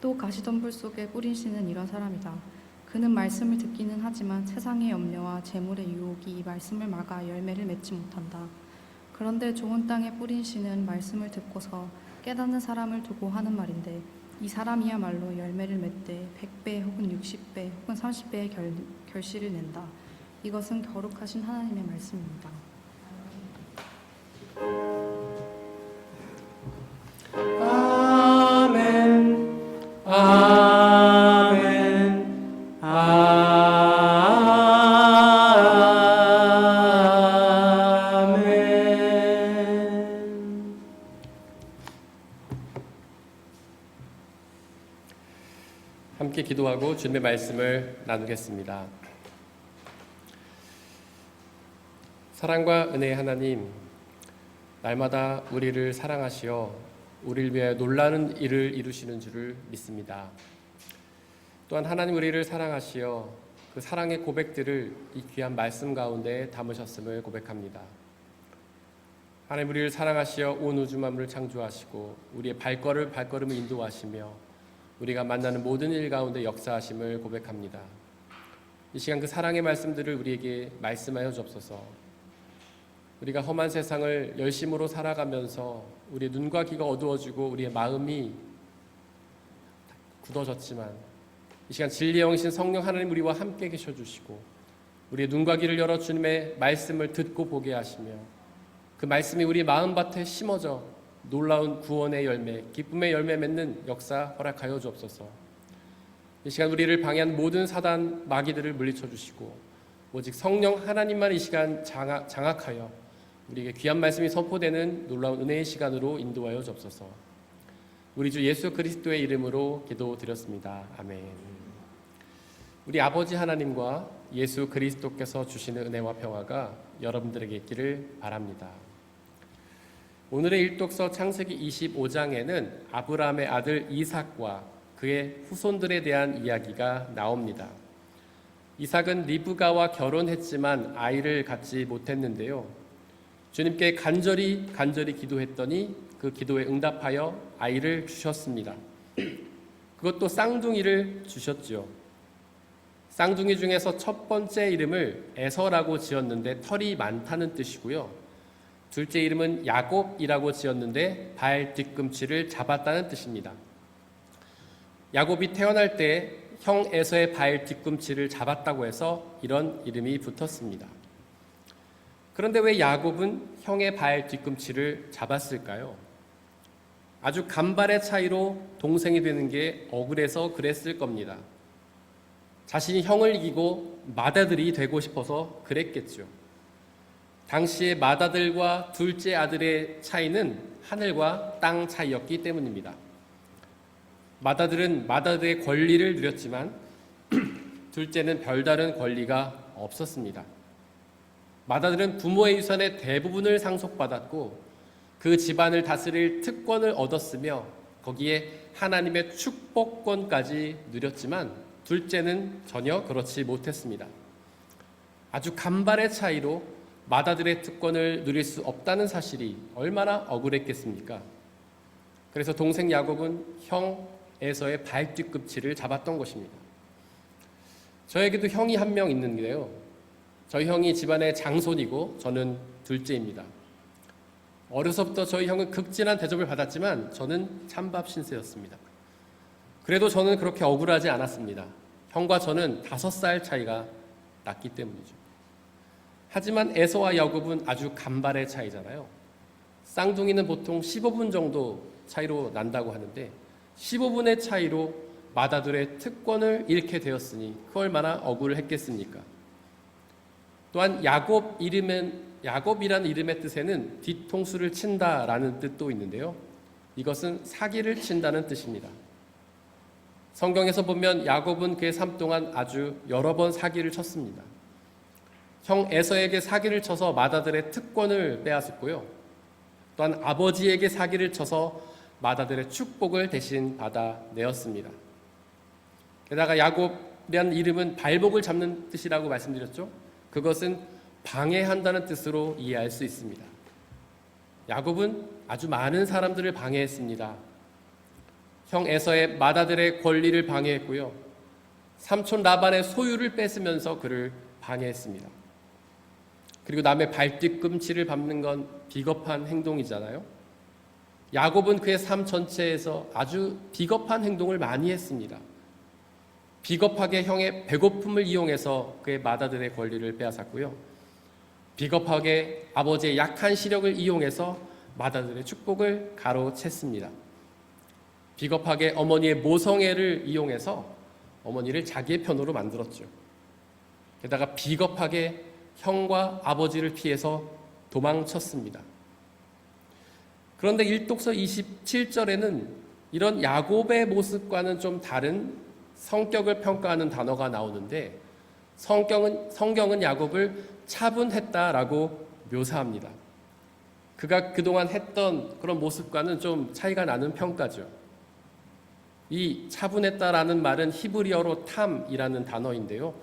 S5: 또 가시덤불 속에 뿌린 씨는 이런 사람이다. 그는 말씀을 듣기는 하지만 세상의 염려와 재물의 유혹이 이 말씀을 막아 열매를 맺지 못한다. 그런데 좋은 땅에 뿌린 씨는 말씀을 듣고서 깨닫는 사람을 두고 하는 말인데 이 사람이야말로 열매를 맺되 100배 혹은 60배 혹은 30배의 결실을 낸다. 이것은 거룩하신 하나님의 말씀입니다.
S2: 아멘. 아멘. 아멘.
S3: 함께 기도하고 주님의 말씀을 나누겠습니다. 사랑과 은혜의 하나님, 날마다 우리를 사랑하시어 우리를 위해 놀라는 일을 이루시는 줄을 믿습니다. 또한 하나님 우리를 사랑하시어 그 사랑의 고백들을 이 귀한 말씀 가운데 담으셨음을 고백합니다. 하나님 우리를 사랑하시어 온 우주 만물을 창조하시고 우리의 발걸음을 인도하시며 우리가 만나는 모든 일 가운데 역사하심을 고백합니다. 이 시간 그 사랑의 말씀들을 우리에게 말씀하여 주옵소서. 우리가 험한 세상을 열심으로 살아가면서 우리의 눈과 귀가 어두워지고 우리의 마음이 굳어졌지만 이 시간 진리의 영이신 성령 하나님 우리와 함께 계셔 주시고 우리의 눈과 귀를 열어 주님의 말씀을 듣고 보게 하시며 그 말씀이 우리 마음밭에 심어져 놀라운 구원의 열매, 기쁨의 열매 맺는 역사 허락하여 주옵소서. 이 시간 우리를 방해한 모든 사단 마귀들을 물리쳐 주시고 오직 성령 하나님만 이 시간 장악하여 우리에게 귀한 말씀이 선포되는 놀라운 은혜의 시간으로 인도하여 주옵소서. 우리 주 예수 그리스도의 이름으로 기도드렸습니다. 아멘. 우리 아버지 하나님과 예수 그리스도께서 주시는 은혜와 평화가 여러분들에게 있기를 바랍니다. 오늘의 일독서 창세기 25장에는 아브라함의 아들 이삭과 그의 후손들에 대한 이야기가 나옵니다. 이삭은 리브가와 결혼했지만 아이를 갖지 못했는데요. 주님께 간절히 기도했더니 그 기도에 응답하여 아이를 주셨습니다. 그것도 쌍둥이를 주셨죠. 쌍둥이 중에서 첫 번째 이름을 에서라고 지었는데 털이 많다는 뜻이고요. 둘째 이름은 야곱이라고 지었는데 발 뒤꿈치를 잡았다는 뜻입니다. 야곱이 태어날 때 형 에서의 발 뒤꿈치를 잡았다고 해서 이런 이름이 붙었습니다. 그런데 왜 야곱은 형의 발 뒤꿈치를 잡았을까요? 아주 간발의 차이로 동생이 되는 게 억울해서 그랬을 겁니다. 자신이 형을 이기고 맏아들이 되고 싶어서 그랬겠죠. 당시의 맏아들과 둘째 아들의 차이는 하늘과 땅 차이였기 때문입니다. 맏아들은 맏아들의 권리를 누렸지만 둘째는 별다른 권리가 없었습니다. 맏아들은 부모의 유산의 대부분을 상속받았고 그 집안을 다스릴 특권을 얻었으며 거기에 하나님의 축복권까지 누렸지만 둘째는 전혀 그렇지 못했습니다. 아주 간발의 차이로 맏아들의 특권을 누릴 수 없다는 사실이 얼마나 억울했겠습니까? 그래서 동생 야곱은 형 에서의 발 뒤꿈치를 잡았던 것입니다. 저에게도 형이 한 명 있는데요. 저희 형이 집안의 장손이고 저는 둘째입니다. 어려서부터 저희 형은 극진한 대접을 받았지만 저는 찬밥 신세였습니다. 그래도 저는 그렇게 억울하지 않았습니다. 형과 저는 5살 차이가 났기 때문이죠. 하지만 에서와 야곱은 아주 간발의 차이잖아요. 쌍둥이는 보통 15분 정도 차이로 난다고 하는데 15분의 차이로 맏아들의 특권을 잃게 되었으니 그 얼마나 억울했겠습니까? 또한 야곱이라는 이름의 뜻에는 뒤통수를 친다라는 뜻도 있는데요. 이것은 사기를 친다는 뜻입니다. 성경에서 보면 야곱은 그의 삶 동안 아주 여러 번 사기를 쳤습니다. 형 에서에게 사기를 쳐서 맏아들의 특권을 빼앗았고요. 또한 아버지에게 사기를 쳐서 맏아들의 축복을 대신 받아내었습니다. 게다가 야곱이라는 이름은 발목을 잡는 뜻이라고 말씀드렸죠. 그것은 방해한다는 뜻으로 이해할 수 있습니다. 야곱은 아주 많은 사람들을 방해했습니다. 형 에서의 맏아들의 권리를 방해했고요. 삼촌 라반의 소유를 뺏으면서 그를 방해했습니다. 그리고 남의 발뒤꿈치를 밟는 건 비겁한 행동이잖아요. 야곱은 그의 삶 전체에서 아주 비겁한 행동을 많이 했습니다. 비겁하게 형의 배고픔을 이용해서 그의 맏아들의 권리를 빼앗았고요. 비겁하게 아버지의 약한 시력을 이용해서 맏아들의 축복을 가로챘습니다. 비겁하게 어머니의 모성애를 이용해서 어머니를 자기의 편으로 만들었죠. 게다가 비겁하게 형과 아버지를 피해서 도망쳤습니다. 그런데 일독서 27절에는 이런 야곱의 모습과는 좀 다른 성격을 평가하는 단어가 나오는데 성경은 야곱을 차분했다라고 묘사합니다. 그가 그동안 했던 그런 모습과는 좀 차이가 나는 평가죠. 이 차분했다라는 말은 히브리어로 탐이라는 단어인데요.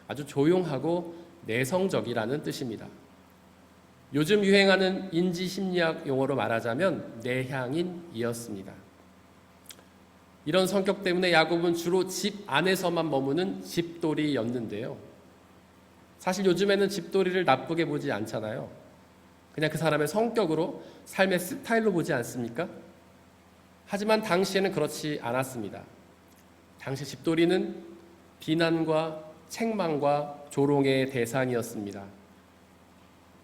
S3: 아주 조용하고 내성적이라는 뜻입니다. 요즘 유행하는 인지심리학 용어로 말하자면 내향인이었습니다. 이런 성격 때문에 야곱은 주로 집 안에서만 머무는 집돌이였는데요. 사실 요즘에는 집돌이를 나쁘게 보지 않잖아요. 그냥 그 사람의 성격으로 삶의 스타일로 보지 않습니까? 하지만 당시에는 그렇지 않았습니다. 당시 집돌이는 비난과 책망과 조롱의 대상이었습니다.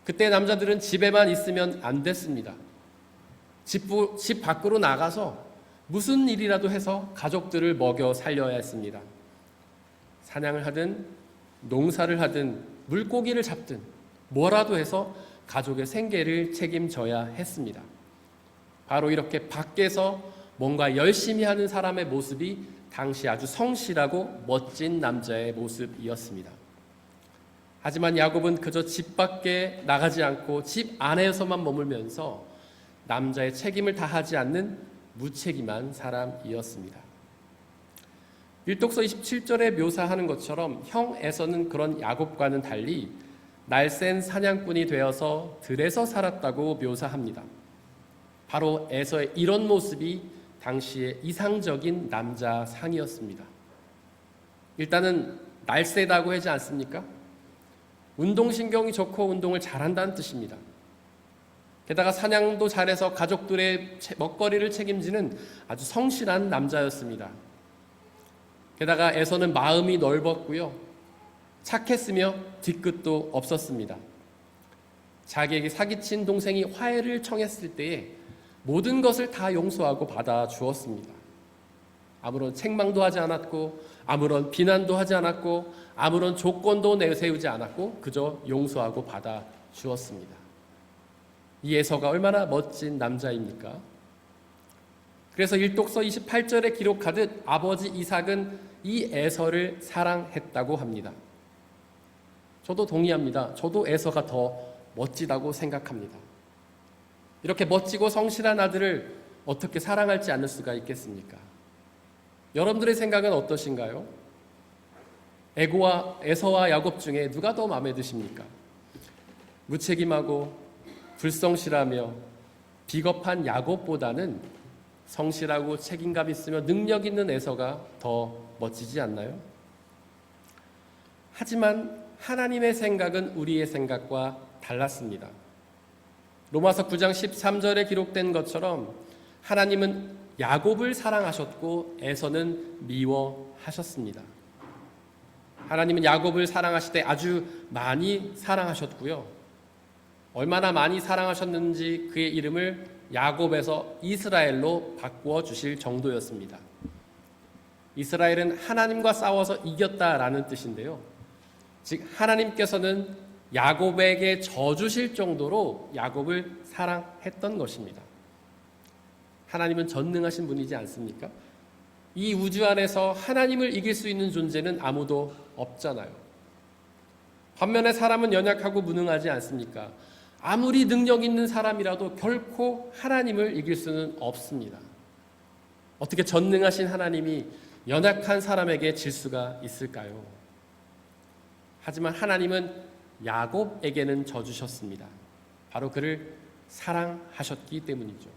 S3: 그때 남자들은 집에만 있으면 안 됐습니다. 집 밖으로 나가서 무슨 일이라도 해서 가족들을 먹여 살려야 했습니다. 사냥을 하든 농사를 하든 물고기를 잡든 뭐라도 해서 가족의 생계를 책임져야 했습니다. 바로 이렇게 밖에서 뭔가 열심히 하는 사람의 모습이 당시 아주 성실하고 멋진 남자의 모습이었습니다. 하지만 야곱은 그저 집 밖에 나가지 않고 집 안에서만 머물면서 남자의 책임을 다하지 않는 무책임한 사람이었습니다. 일독서 27절에 묘사하는 것처럼 형 에서는 그런 야곱과는 달리 날쌘 사냥꾼이 되어서 들에서 살았다고 묘사합니다. 바로 에서의 이런 모습이 당시의 이상적인 남자 상이었습니다. 일단은 날쌔다고 하지 않습니까? 운동신경이 좋고 운동을 잘한다는 뜻입니다. 게다가 사냥도 잘해서 가족들의 먹거리를 책임지는 아주 성실한 남자였습니다. 게다가 에서는 마음이 넓었고요. 착했으며 뒤끝도 없었습니다. 자기에게 사기친 동생이 화해를 청했을 때에 모든 것을 다 용서하고 받아주었습니다. 아무런 책망도 하지 않았고 아무런 비난도 하지 않았고 아무런 조건도 내세우지 않았고 그저 용서하고 받아주었습니다. 이 에서가 얼마나 멋진 남자입니까? 그래서 일독서 28절에 기록하듯 아버지 이삭은 이 에서를 사랑했다고 합니다. 저도 동의합니다. 저도 에서가 더 멋지다고 생각합니다. 이렇게 멋지고 성실한 아들을 어떻게 사랑할지 않을 수가 있겠습니까? 여러분들의 생각은 어떠신가요? 에서와 야곱 중에 누가 더 마음에 드십니까? 무책임하고 불성실하며 비겁한 야곱보다는 성실하고 책임감 있으며 능력 있는 에서가 더 멋지지 않나요? 하지만 하나님의 생각은 우리의 생각과 달랐습니다. 로마서 9장 13절에 기록된 것처럼 하나님은 야곱을 사랑하셨고 에서는 미워하셨습니다. 하나님은 야곱을 사랑하실 때 아주 많이 사랑하셨고요. 얼마나 많이 사랑하셨는지 그의 이름을 야곱에서 이스라엘로 바꾸어 주실 정도였습니다. 이스라엘은 하나님과 싸워서 이겼다라는 뜻인데요. 즉 하나님께서는 야곱에게 져주실 정도로 야곱을 사랑했던 것입니다. 하나님은 전능하신 분이지 않습니까? 이 우주 안에서 하나님을 이길 수 있는 존재는 아무도 없잖아요. 반면에 사람은 연약하고 무능하지 않습니까? 아무리 능력 있는 사람이라도 결코 하나님을 이길 수는 없습니다. 어떻게 전능하신 하나님이 연약한 사람에게 질 수가 있을까요? 하지만 하나님은 야곱에게는 져주셨습니다. 바로 그를 사랑하셨기 때문이죠.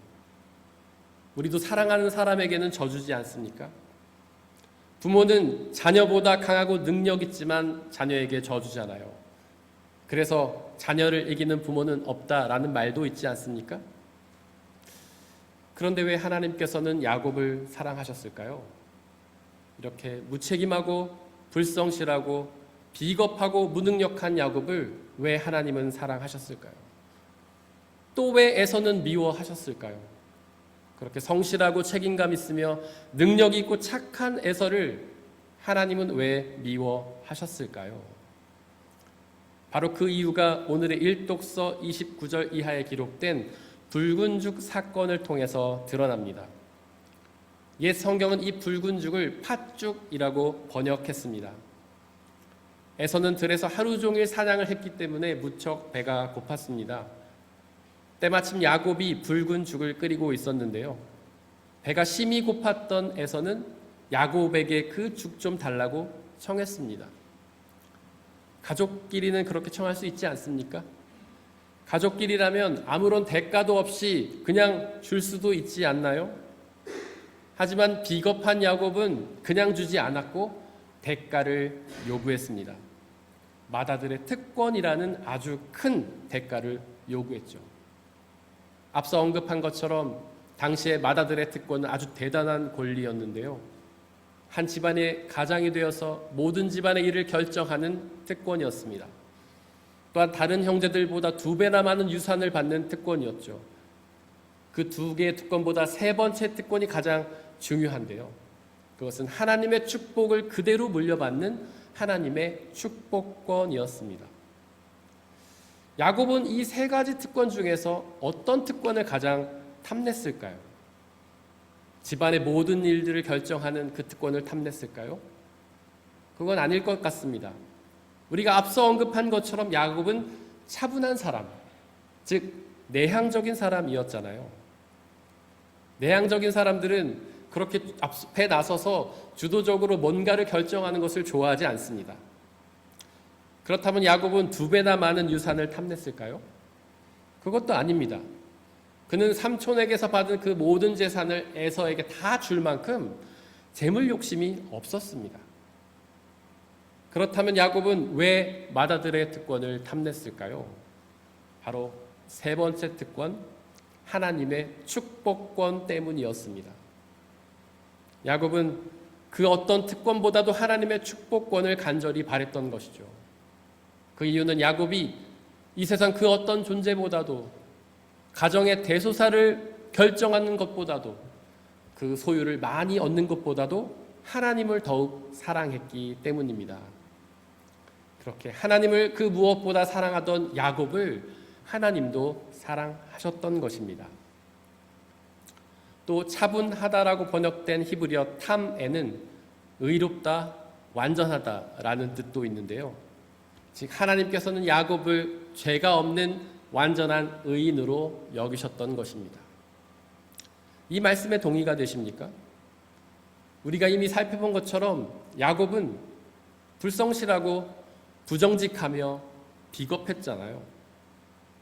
S3: 우리도 사랑하는 사람에게는 져주지 않습니까? 부모는 자녀보다 강하고 능력 있지만 자녀에게 져주잖아요. 그래서 자녀를 이기는 부모는 없다라는 말도 있지 않습니까? 그런데 왜 하나님께서는 야곱을 사랑하셨을까요? 이렇게 무책임하고 불성실하고 비겁하고 무능력한 야곱을 왜 하나님은 사랑하셨을까요? 또 왜 에서는 미워하셨을까요? 그렇게 성실하고 책임감 있으며 능력 있고 착한 에서를 하나님은 왜 미워하셨을까요? 바로 그 이유가 오늘의 일독서 29절 이하에 기록된 붉은 죽 사건을 통해서 드러납니다. 옛 성경은 이 붉은 죽을 팥죽이라고 번역했습니다. 에서는 들에서 하루 종일 사냥을 했기 때문에 무척 배가 고팠습니다. 때마침 야곱이 붉은 죽을 끓이고 있었는데요. 배가 심히 고팠던 에서는 야곱에게 그 죽 좀 달라고 청했습니다. 가족끼리는 그렇게 청할 수 있지 않습니까? 가족끼리라면 아무런 대가도 없이 그냥 줄 수도 있지 않나요? 하지만 비겁한 야곱은 그냥 주지 않았고 대가를 요구했습니다. 맏아들의 특권이라는 아주 큰 대가를 요구했죠. 앞서 언급한 것처럼 당시의 맏아들의 특권은 아주 대단한 권리였는데요. 한 집안의 가장이 되어서 모든 집안의 일을 결정하는 특권이었습니다. 또한 다른 형제들보다 2배나 많은 유산을 받는 특권이었죠. 그 2개의 특권보다 3번째 특권이 가장 중요한데요. 그것은 하나님의 축복을 그대로 물려받는 하나님의 축복권이었습니다. 야곱은 이 3가지 특권 중에서 어떤 특권을 가장 탐냈을까요? 집안의 모든 일들을 결정하는 그 특권을 탐냈을까요? 그건 아닐 것 같습니다. 우리가 앞서 언급한 것처럼 야곱은 차분한 사람, 즉 내향적인 사람이었잖아요. 내향적인 사람들은 그렇게 앞에 나서서 주도적으로 뭔가를 결정하는 것을 좋아하지 않습니다. 그렇다면 야곱은 2배나 많은 유산을 탐냈을까요? 그것도 아닙니다. 그는 삼촌에게서 받은 그 모든 재산을 에서에게 다 줄 만큼 재물 욕심이 없었습니다. 그렇다면 야곱은 왜 맏아들의 특권을 탐냈을까요? 바로 3번째 특권, 하나님의 축복권 때문이었습니다. 야곱은 그 어떤 특권보다도 하나님의 축복권을 간절히 바랬던 것이죠. 그 이유는 야곱이 이 세상 그 어떤 존재보다도 가정의 대소사를 결정하는 것보다도 그 소유를 많이 얻는 것보다도 하나님을 더욱 사랑했기 때문입니다. 그렇게 하나님을 그 무엇보다 사랑하던 야곱을 하나님도 사랑하셨던 것입니다. 또 차분하다라고 번역된 히브리어 탐에는 의롭다, 완전하다라는 뜻도 있는데요. 즉 하나님께서는 야곱을 죄가 없는 완전한 의인으로 여기셨던 것입니다. 이 말씀에 동의가 되십니까? 우리가 이미 살펴본 것처럼 야곱은 불성실하고 부정직하며 비겁했잖아요.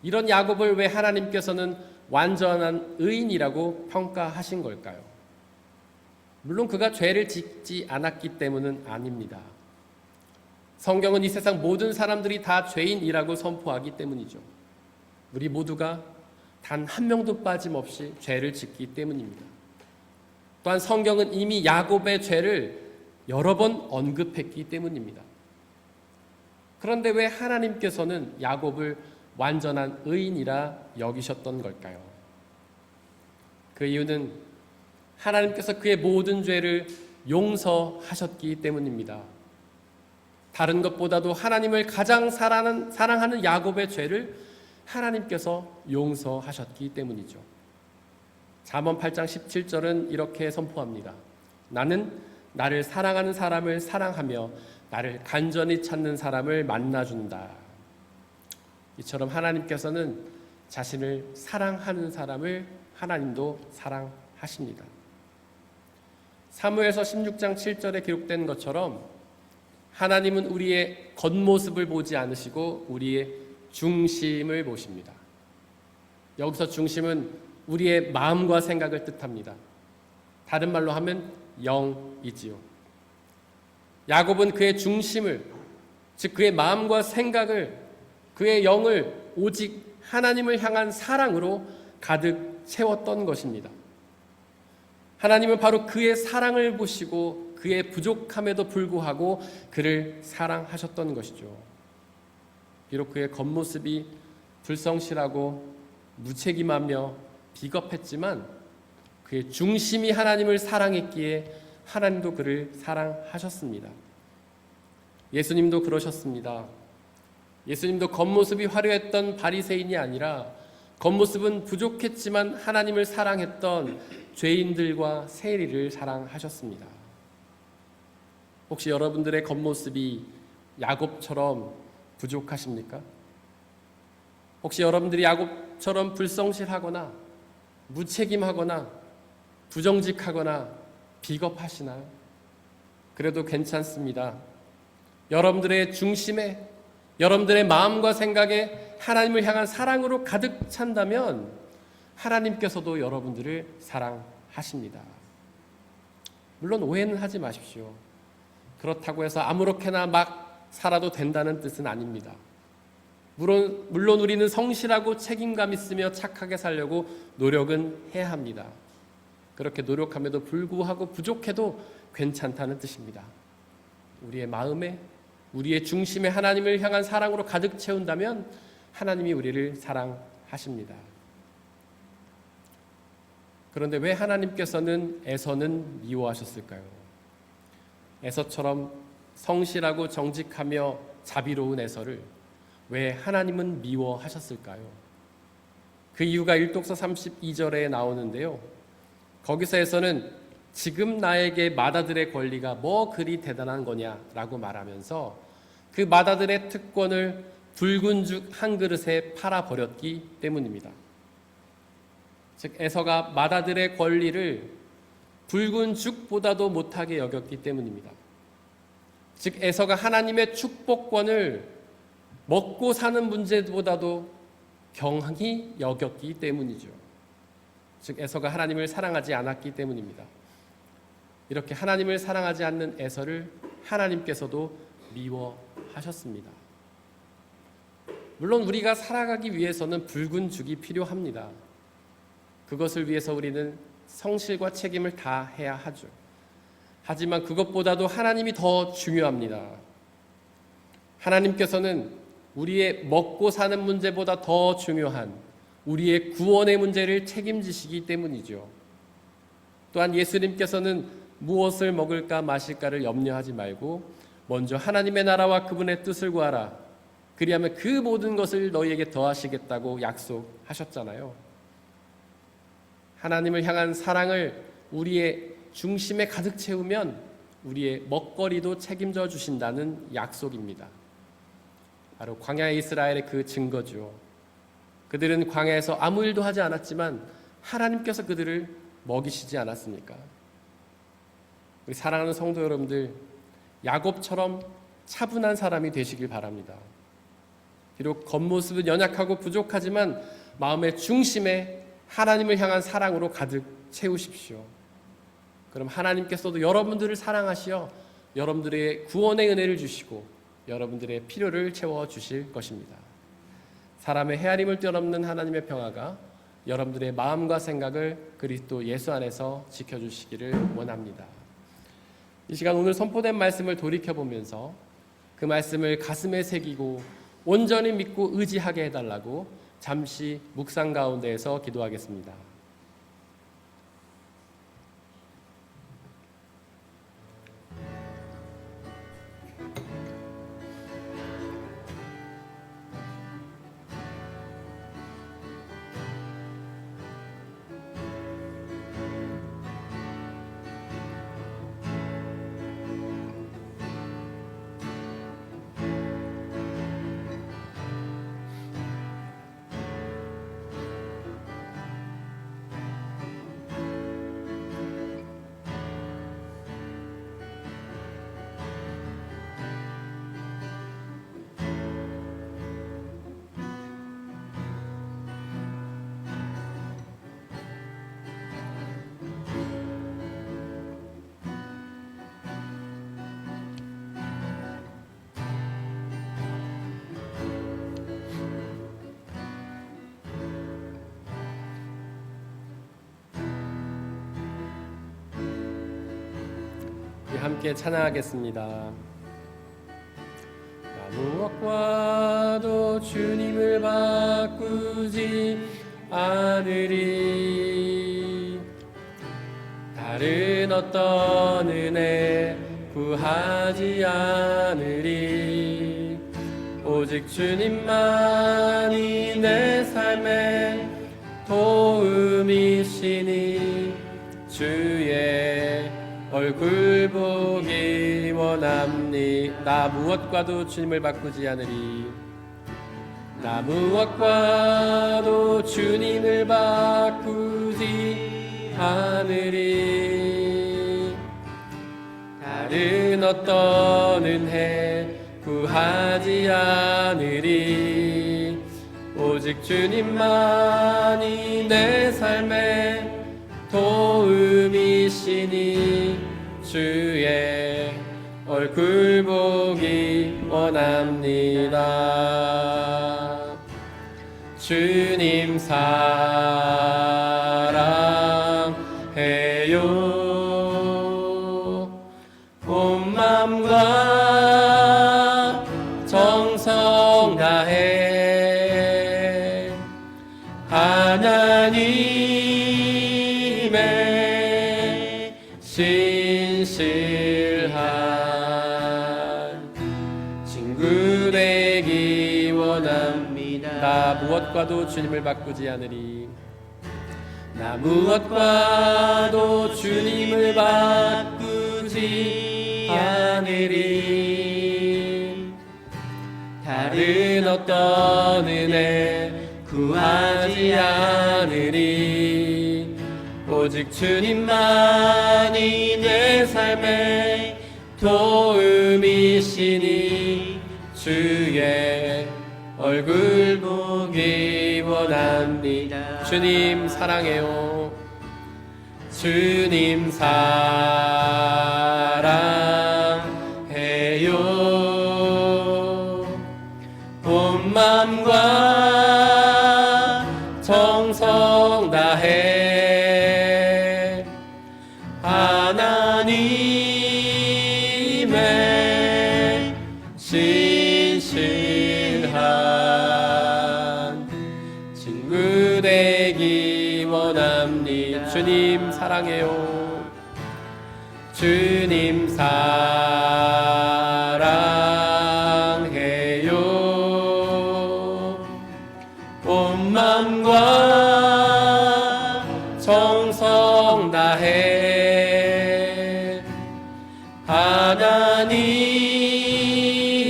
S3: 이런 야곱을 왜 하나님께서는 완전한 의인이라고 평가하신 걸까요? 물론 그가 죄를 짓지 않았기 때문은 아닙니다. 성경은 이 세상 모든 사람들이 다 죄인이라고 선포하기 때문이죠. 우리 모두가 단 한 명도 빠짐없이 죄를 짓기 때문입니다. 또한 성경은 이미 야곱의 죄를 여러 번 언급했기 때문입니다. 그런데 왜 하나님께서는 야곱을 완전한 의인이라 여기셨던 걸까요? 그 이유는 하나님께서 그의 모든 죄를 용서하셨기 때문입니다. 다른 것보다도 하나님을 가장 사랑하는 야곱의 죄를 하나님께서 용서하셨기 때문이죠. 잠언 8장 17절은 이렇게 선포합니다. 나는 나를 사랑하는 사람을 사랑하며 나를 간절히 찾는 사람을 만나준다. 이처럼 하나님께서는 자신을 사랑하는 사람을 하나님도 사랑하십니다. 사무엘서 16장 7절에 기록된 것처럼 하나님은 우리의 겉모습을 보지 않으시고 우리의 중심을 보십니다. 여기서 중심은 우리의 마음과 생각을 뜻합니다. 다른 말로 하면 영이지요. 야곱은 그의 중심을, 즉 그의 마음과 생각을, 그의 영을 오직 하나님을 향한 사랑으로 가득 채웠던 것입니다. 하나님은 바로 그의 사랑을 보시고 그의 부족함에도 불구하고 그를 사랑하셨던 것이죠. 비록 그의 겉모습이 불성실하고 무책임하며 비겁했지만 그의 중심이 하나님을 사랑했기에 하나님도 그를 사랑하셨습니다. 예수님도 그러셨습니다. 예수님도 겉모습이 화려했던 바리새인이 아니라 겉모습은 부족했지만 하나님을 사랑했던 죄인들과 세리를 사랑하셨습니다. 혹시 여러분들의 겉모습이 야곱처럼 부족하십니까? 혹시 여러분들이 야곱처럼 불성실하거나 무책임하거나 부정직하거나 비겁하시나요? 그래도 괜찮습니다. 여러분들의 중심에, 여러분들의 마음과 생각에 하나님을 향한 사랑으로 가득 찬다면 하나님께서도 여러분들을 사랑하십니다. 물론 오해는 하지 마십시오. 그렇다고 해서 아무렇게나 막 살아도 된다는 뜻은 아닙니다. 물론 우리는 성실하고 책임감 있으며 착하게 살려고 노력은 해야 합니다. 그렇게 노력함에도 불구하고 부족해도 괜찮다는 뜻입니다. 우리의 마음에, 우리의 중심에 하나님을 향한 사랑으로 가득 채운다면 하나님이 우리를 사랑하십니다. 그런데 왜 하나님께서는 에서는 미워하셨을까요? 에서처럼 성실하고 정직하며 자비로운 에서를 왜 하나님은 미워하셨을까요? 그 이유가 일독서 32절에 나오는데요. 거기서 에서는 지금 나에게 맏아들의 권리가 뭐 그리 대단한 거냐라고 말하면서 그 맏아들의 특권을 붉은 죽 한 그릇에 팔아버렸기 때문입니다. 즉 에서가 맏아들의 권리를 붉은 죽보다도 못하게 여겼기 때문입니다. 즉 에서가 하나님의 축복권을 먹고 사는 문제보다도 경히 여겼기 때문이죠. 즉 에서가 하나님을 사랑하지 않았기 때문입니다. 이렇게 하나님을 사랑하지 않는 에서를 하나님께서도 미워하셨습니다. 물론 우리가 살아가기 위해서는 붉은 죽이 필요합니다. 그것을 위해서 우리는 성실과 책임을 다해야 하죠. 하지만 그것보다도 하나님이 더 중요합니다. 하나님께서는 우리의 먹고 사는 문제보다 더 중요한 우리의 구원의 문제를 책임지시기 때문이죠. 또한 예수님께서는 무엇을 먹을까 마실까를 염려하지 말고 먼저 하나님의 나라와 그분의 뜻을 구하라. 그리하면 그 모든 것을 너희에게 더하시겠다고 약속하셨잖아요. 하나님을 향한 사랑을 우리의 중심에 가득 채우면 우리의 먹거리도 책임져 주신다는 약속입니다. 바로 광야 이스라엘의 그 증거죠. 그들은 광야에서 아무 일도 하지 않았지만 하나님께서 그들을 먹이시지 않았습니까? 우리 사랑하는 성도 여러분들, 야곱처럼 차분한 사람이 되시길 바랍니다. 비록 겉모습은 연약하고 부족하지만 마음의 중심에 하나님을 향한 사랑으로 가득 채우십시오. 그럼 하나님께서도 여러분들을 사랑하시어 여러분들의 구원의 은혜를 주시고 여러분들의 필요를 채워주실 것입니다. 사람의 헤아림을 뛰어넘는 하나님의 평화가 여러분들의 마음과 생각을 그리스도 예수 안에서 지켜주시기를 원합니다. 이 시간 오늘 선포된 말씀을 돌이켜보면서 그 말씀을 가슴에 새기고 온전히 믿고 의지하게 해달라고 잠시 묵상 가운데에서 기도하겠습니다. 함께 찬양하겠습니다. 무엇과도 주님을 바꾸지 않으리. 다른 어떤 은혜 구하지 않으리. 오직 주님만이 내 삶의 도움이시니 주의 얼굴 보기 원합니. 나 무엇과도 주님을 바꾸지 않으리. 나 무엇과도 주님을 바꾸지 않으리. 다른 어떤 은혜 구하지 않으리. 오직 주님만이 내 삶의 도움이시니 주의 얼굴 보기 원합니다. 주님 사랑해요. 온 맘과 정성 다해 하나님의 신실한 친구 되기 원합니다. 나 무엇과도 주님을 바꾸지 않으리. 나 무엇과도 주님을 바꾸지 않으리. 다른 어떤 은혜 구하지 않으리. 오직 주님만이 내 삶의 도움이시니 주의 얼굴 보기 원합니다. 주님 사랑해요. 주님 사랑해요. 온 맘과 정성 다해 하나님의 신실한 친구 되기 원합니다. 주님 사랑해요. 주님 사랑해요. 온 맘과 정성 다해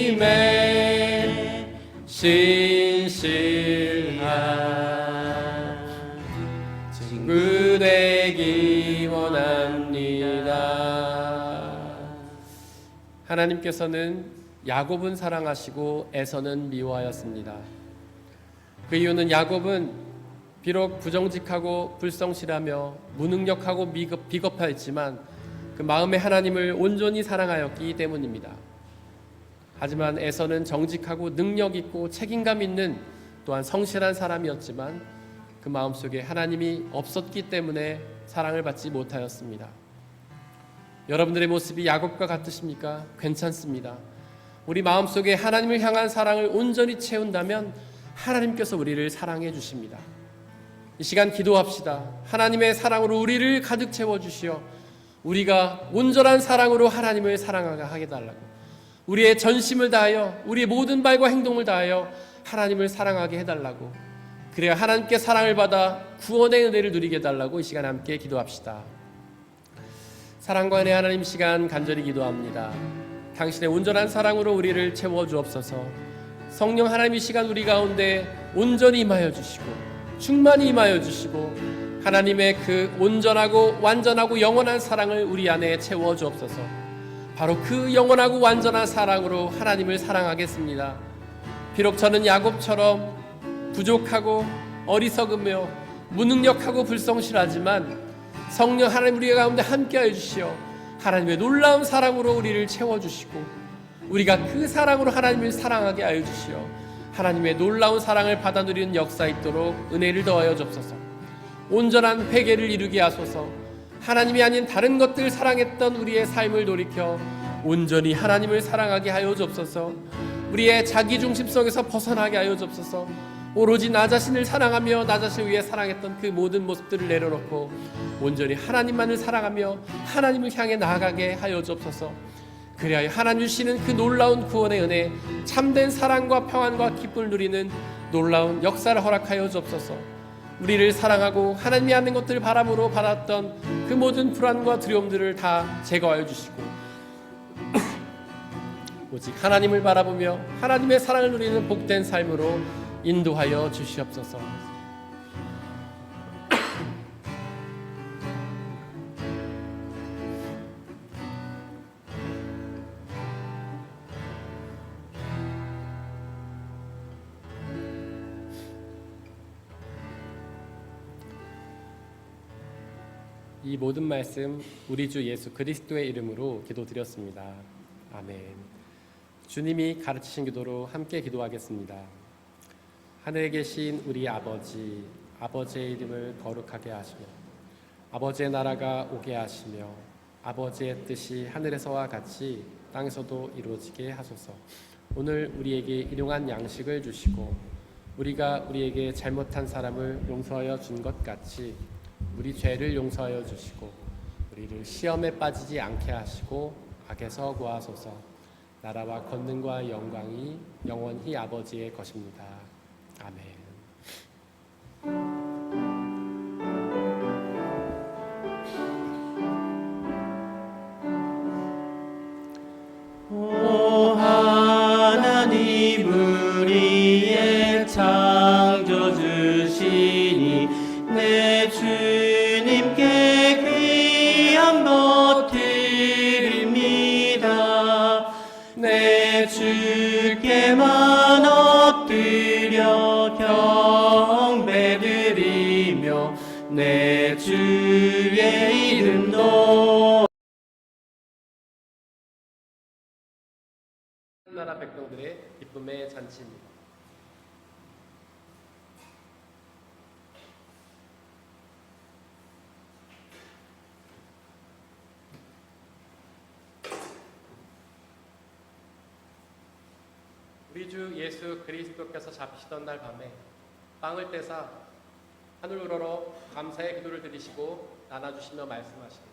S3: 하나님의 신실한 친구 되기 원합니다. 하나님께서는 야곱은 사랑하시고 에서는 미워하였습니다. 그 이유는 야곱은 비록 부정직하고 불성실하며 무능력하고 비겁하였지만 그 마음에 하나님을 온전히 사랑하였기 때문입니다. 하지만 에서는 정직하고 능력 있고 책임감 있는 또한 성실한 사람이었지만 그 마음속에 하나님이 없었기 때문에 사랑을 받지 못하였습니다. 여러분들의 모습이 야곱과 같으십니까? 괜찮습니다. 우리 마음속에 하나님을 향한 사랑을 온전히 채운다면 하나님께서 우리를 사랑해 주십니다. 이 시간 기도합시다. 하나님의 사랑으로 우리를 가득 채워주시어 우리가 온전한 사랑으로 하나님을 사랑하게 해달라고, 우리의 전심을 다하여 우리의 모든 말과 행동을 다하여 하나님을 사랑하게 해달라고, 그래야 하나님께 사랑을 받아 구원의 은혜를 누리게 해달라고 이 시간 함께 기도합시다. 사랑과 은혜 하나님, 시간 간절히 기도합니다. 당신의 온전한 사랑으로 우리를 채워주옵소서. 성령 하나님, 이 시간 우리 가운데 온전히 임하여 주시고 충만히 임하여 주시고 하나님의 그 온전하고 완전하고 영원한 사랑을 우리 안에 채워주옵소서. 바로 그 영원하고 완전한 사랑으로 하나님을 사랑하겠습니다. 비록 저는 야곱처럼 부족하고 어리석으며 무능력하고 불성실하지만 성령 하나님 우리 가운데 함께하여 주시어 하나님의 놀라운 사랑으로 우리를 채워주시고 우리가 그 사랑으로 하나님을 사랑하게 하여 주시어 하나님의 놀라운 사랑을 받아 누리는 역사 있도록 은혜를 더하여 주옵소서. 온전한 회개를 이루게 하소서. 하나님이 아닌 다른 것들 사랑했던 우리의 삶을 돌이켜 온전히 하나님을 사랑하게 하여 주옵소서. 우리의 자기중심성에서 벗어나게 하여 주옵소서. 오로지 나 자신을 사랑하며 나 자신을 위해 사랑했던 그 모든 모습들을 내려놓고 온전히 하나님만을 사랑하며 하나님을 향해 나아가게 하여 주옵소서. 그리하여 하나님 주시는 그 놀라운 구원의 은혜, 참된 사랑과 평안과 기쁨을 누리는 놀라운 역사를 허락하여 주옵소서. 우리를 사랑하고 하나님이 하는 것들을 바람으로 받았던 그 모든 불안과 두려움들을 다 제거하여 주시고 오직 하나님을 바라보며 하나님의 사랑을 누리는 복된 삶으로 인도하여 주시옵소서. 이 모든 말씀 우리 주 예수 그리스도의 이름으로 기도드렸습니다. 아멘. 주님이 가르치신 기도로 함께 기도하겠습니다. 하늘에 계신 우리 아버지, 아버지의 이름을 거룩하게 하시며 아버지의 나라가 오게 하시며 아버지의 뜻이 하늘에서와 같이 땅에서도 이루어지게 하소서. 오늘 우리에게 일용할 양식을 주시고 우리가 우리에게 잘못한 사람을 용서하여 준 것 같이 우리 죄를 용서하여 주시고 우리를 시험에 빠지지 않게 하시고 악에서 구하소서. 나라와 권능과 영광이 영원히 아버지의 것입니다. 아멘.
S2: 오 하나님 우리의 창조주시니 내 주님께 귀한 것 드립니다. 내 주께만 엎드려 경배드리며 내 주의 이름도
S3: 나라 백성들의 기쁨의 잔치입니다. 우리 주 예수 그리스도께서 잡히시던 날 밤에 빵을 떼사 하늘 우러러 감사의 기도를 드리시고 나눠주시며 말씀하시되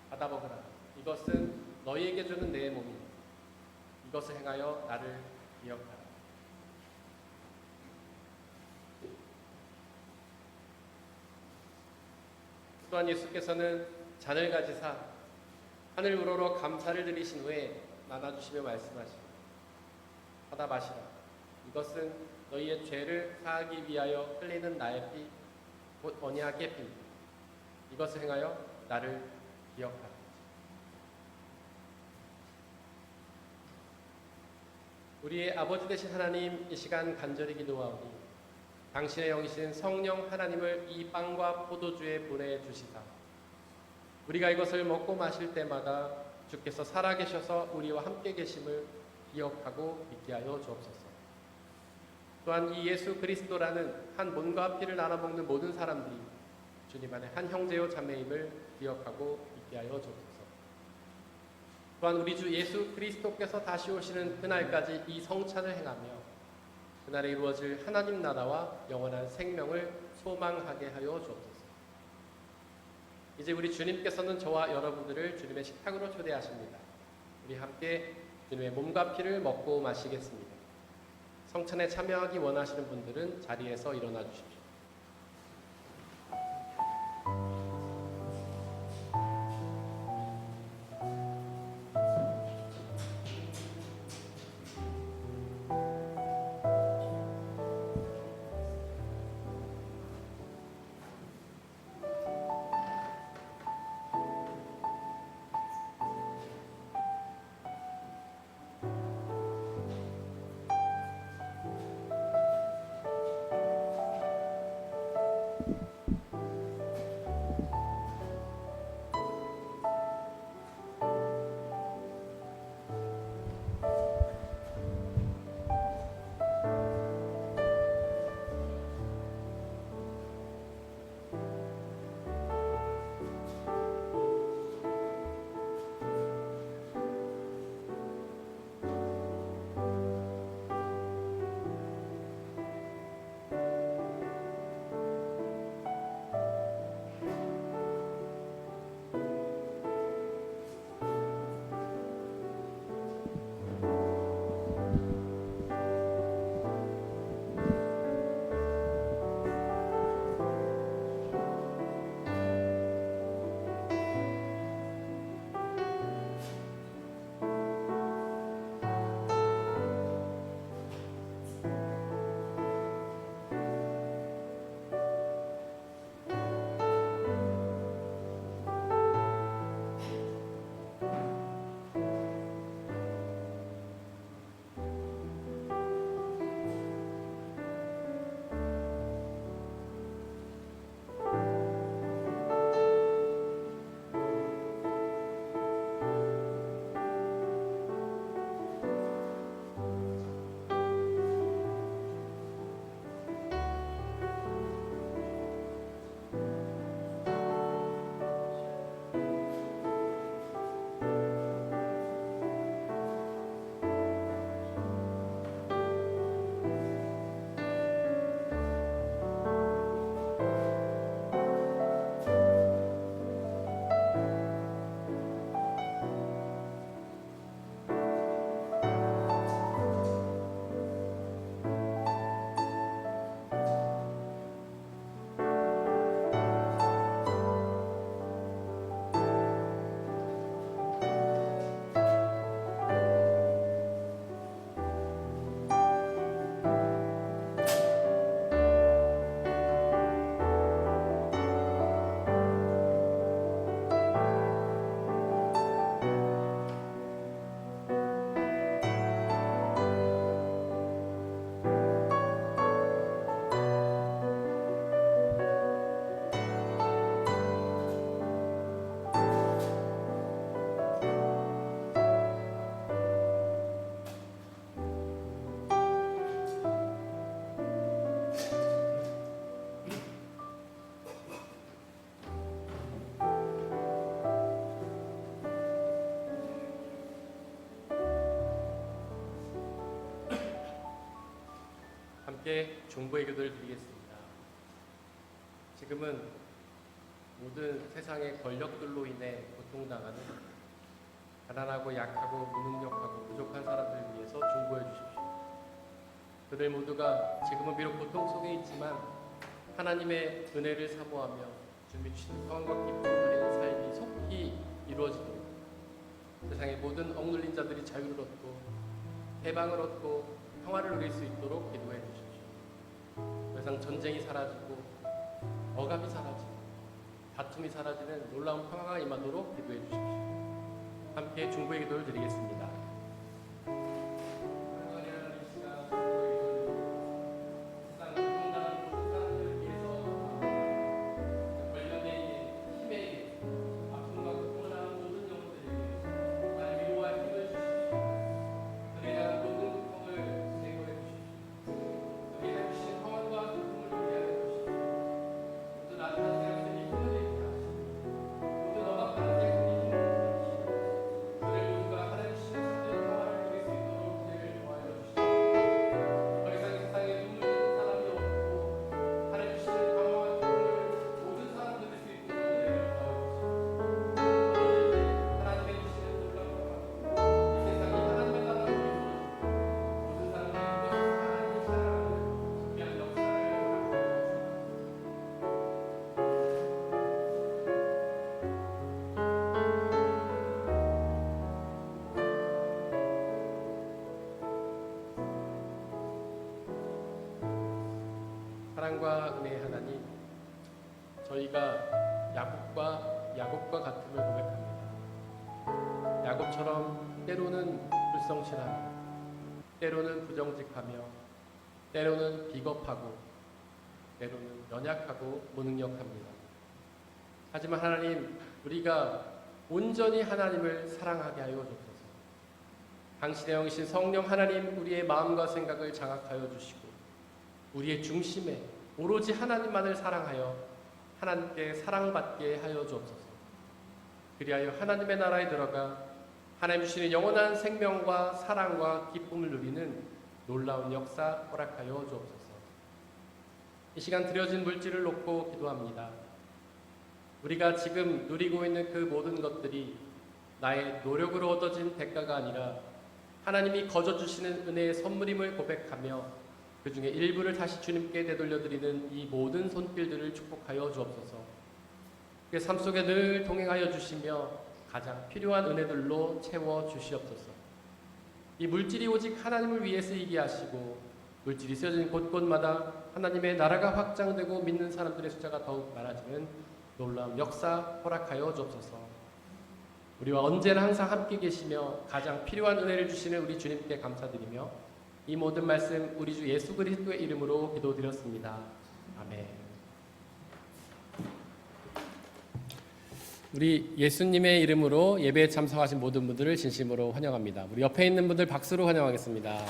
S3: 받아 먹으라. 이것은 너희에게 주는 내 몸이니 이것을 행하여 나를 기억하라. 또한 예수께서는 잔을 가지사 하늘 우러러 감사를 드리신 후에 나눠주시며 말씀하시되 받아 마시라. 이것은 너희의 죄를 사하기 위하여 흘리는 나의 피, 곧 언약의 피. 이것을 행하여 나를 기억하라. 우리의 아버지 되신 하나님, 이 시간 간절히 기도하오니 당신의 영이신 성령 하나님을 이 빵과 포도주에 보내주시사 우리가 이것을 먹고 마실 때마다 주께서 살아계셔서 우리와 함께 계심을 기억하고 믿게 하여 주옵소서. 또한 이 예수 그리스도라는 한 몸과 피를 나눠 먹는 모든 사람들이 주님 안에 한 형제요 자매임을 기억하고 믿게 하여 주옵소서. 또한 우리 주 예수 그리스도께서 다시 오시는 그날까지 이 성찬을 행하며 그날에 이루어질 하나님 나라와 영원한 생명을 소망하게 하여 주옵소서. 이제 우리 주님께서는 저와 여러분들을 주님의 식탁으로 초대하십니다. 우리 함께 주님의 몸과 피를 먹고 마시겠습니다. 성찬에 참여하기 원하시는 분들은 자리에서 일어나 주십시오. 함께 중보의 기도를 드리겠습니다. 지금은 모든 세상의 권력들로 인해 고통당하는 가난하고 약하고 무능력하고 부족한 사람들을 위해서 중보해 주십시오. 그들 모두가 지금은 비록 고통 속에 있지만 하나님의 은혜를 사모하며 주님이 주시는 평안과 기쁨을 누리는 삶이 속히 이루어지도록 세상의 모든 억눌린 자들이 자유를 얻고 해방을 얻고 평화를 누릴 수 있도록 기도해 주십시오. 더 이상 전쟁이 사라지고 억압이 사라지고 다툼이 사라지는 놀라운 평화가 임하도록 기도해 주십시오. 함께 중보의 기도를 드리겠습니다. 사랑과 은혜의 하나님, 저희가 야곱과 같음을 고백합니다. 야곱처럼 때로는 불성실하며 때로는 부정직하며 때로는 비겁하고 때로는 연약하고 무능력합니다. 하지만 하나님, 우리가 온전히 하나님을 사랑하게 하여 주옵소서. 당신의 영이신 성령 하나님, 우리의 마음과 생각을 장악하여 주시고 우리의 중심에 오로지 하나님만을 사랑하여 하나님께 사랑받게 하여 주옵소서. 그리하여 하나님의 나라에 들어가 하나님 주시는 영원한 생명과 사랑과 기쁨을 누리는 놀라운 역사 허락하여 주옵소서. 이 시간 드려진 물질을 놓고 기도합니다. 우리가 지금 누리고 있는 그 모든 것들이 나의 노력으로 얻어진 대가가 아니라 하나님이 거저 주시는 은혜의 선물임을 고백하며 그 중에 일부를 다시 주님께 되돌려드리는 이 모든 손길들을 축복하여 주옵소서. 그 삶 속에 늘 동행하여 주시며 가장 필요한 은혜들로 채워 주시옵소서. 이 물질이 오직 하나님을 위해 쓰이게 하시고 물질이 쓰여진 곳곳마다 하나님의 나라가 확장되고 믿는 사람들의 숫자가 더욱 많아지는 놀라운 역사 허락하여 주옵소서. 우리와 언제나 항상 함께 계시며 가장 필요한 은혜를 주시는 우리 주님께 감사드리며 이 모든 말씀 우리 주 예수 그리스도의 이름으로 기도드렸습니다. 아멘. 우리 예수님의 이름으로 예배에 참석하신 모든 분들을 진심으로 환영합니다. 우리 옆에 있는 분들 박수로 환영하겠습니다.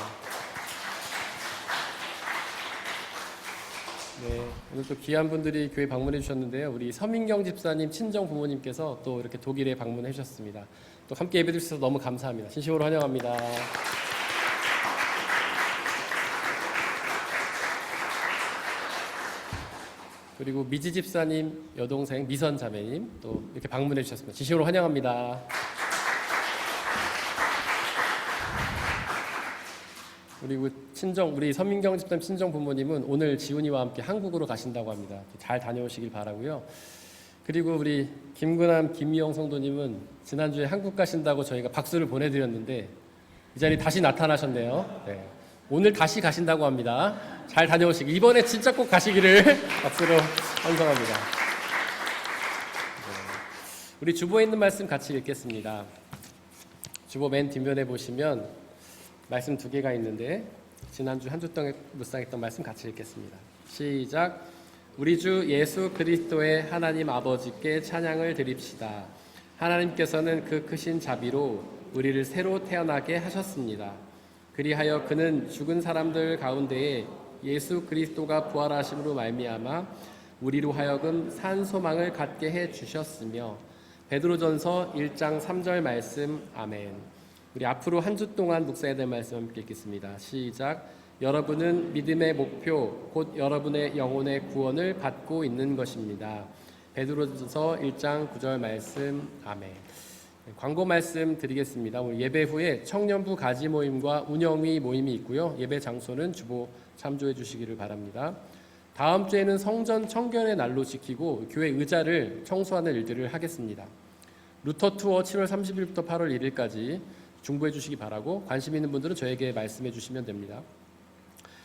S3: 네, 오늘 또 귀한 분들이 교회 방문해 주셨는데요. 우리 서민경 집사님 친정 부모님께서 또 이렇게 독일에 방문해 주셨습니다. 또 함께 예배 드리셔서 너무 감사합니다. 진심으로 환영합니다. 그리고 미지 집사님 여동생 미선 자매님 또 이렇게 방문해 주셨습니다. 진심으로 환영합니다. 그리고 우리 선민경 집사님 친정 부모님은 오늘 지훈이와 함께 한국으로 가신다고 합니다. 잘 다녀오시길 바라고요. 그리고 우리 김근함 김미영 성도님은 지난주에 한국 가신다고 저희가 박수를 보내드렸는데 이 자리에 다시 나타나셨네요. 네. 오늘 다시 가신다고 합니다. 잘 다녀오시기. 이번에 진짜 꼭 가시기를 박수로 환송합니다. 우리 주보에 있는 말씀 같이 읽겠습니다. 주보 맨 뒷면에 보시면 말씀 2개가 있는데 지난주 한 주 동안 묵상했던 말씀 같이 읽겠습니다. 시작. 우리 주 예수 그리스도의 하나님 아버지께 찬양을 드립시다. 하나님께서는 그 크신 자비로 우리를 새로 태어나게 하셨습니다. 그리하여 그는 죽은 사람들 가운데에 예수 그리스도가 부활하심으로 말미암아 우리로 하여금 산 소망을 갖게 해 주셨으며 베드로전서 1장 3절 말씀 아멘. 우리 앞으로 한 주 동안 묵상해야 될 말씀 함께 읽겠습니다. 시작. 여러분은 믿음의 목표, 곧 여러분의 영혼의 구원을 받고 있는 것입니다. 베드로전서 1장 9절 말씀. 아멘. 광고 말씀 드리겠습니다. 오늘 예배 후에 청년부 가지 모임과 운영위 모임이 있고요. 예배 장소는 주보 참조해 주시기를 바랍니다. 다음 주에는 성전 청결의 날로 지키고 교회 의자를 청소하는 일들을 하겠습니다. 루터 투어 7월 30일부터 8월 1일까지 중보해 주시기 바라고, 관심 있는 분들은 저에게 말씀해 주시면 됩니다.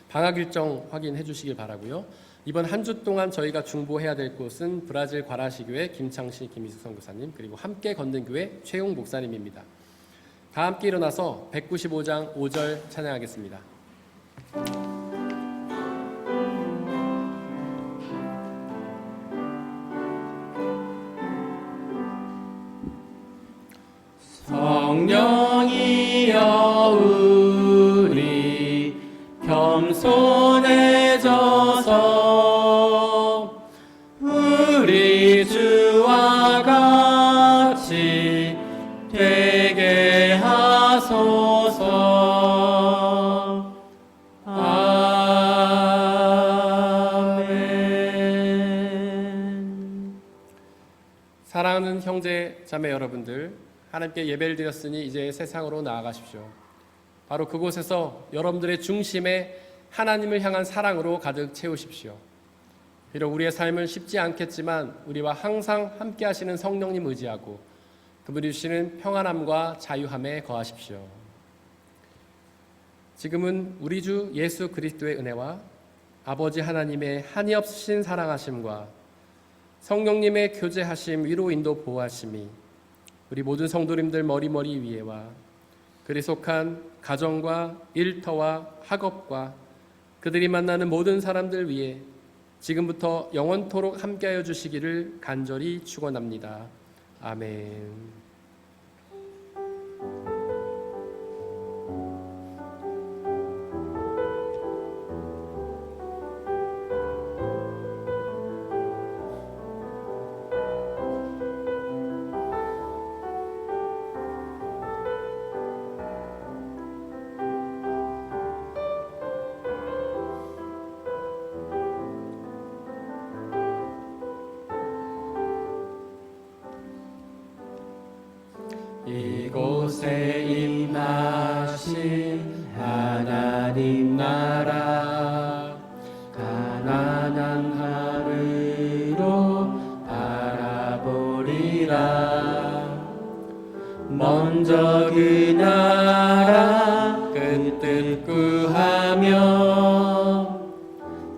S3: 방학 일정 확인해 주시길 바라고요. 이번 한 주 동안 저희가 중보해야 될 곳은 브라질 과라시교회 김창식 김희숙 선교사님, 그리고 함께 걷는 교회 최용 목사님입니다. 다 함께 일어나서 195장 5절 찬양하겠습니다.
S2: 성령이여 우리 겸손해져서 우리 주와 같이 되게 하소서. 아멘.
S3: 사랑하는 형제 자매 여러분들, 하나님께 예배를 드렸으니 이제 세상으로 나아가십시오. 바로 그곳에서 여러분들의 중심에 하나님을 향한 사랑으로 가득 채우십시오. 비록 우리의 삶은 쉽지 않겠지만 우리와 항상 함께 하시는 성령님 의지하고 그분이 주시는 평안함과 자유함에 거하십시오. 지금은 우리 주 예수 그리스도의 은혜와 아버지 하나님의 한이 없으신 사랑하심과 성령님의 교제하심, 위로 인도 보호하심이 우리 모든 성도님들 머리머리 위에와 그리 속한 가정과 일터와 학업과 그들이 만나는 모든 사람들 위에 지금부터 영원토록 함께하여 주시기를 간절히 축원합니다. 아멘.
S2: 이곳에 임하신 하나님 나라, 가난한 하루로 바라보리라. 먼저 그 나라 그 뜻 구하며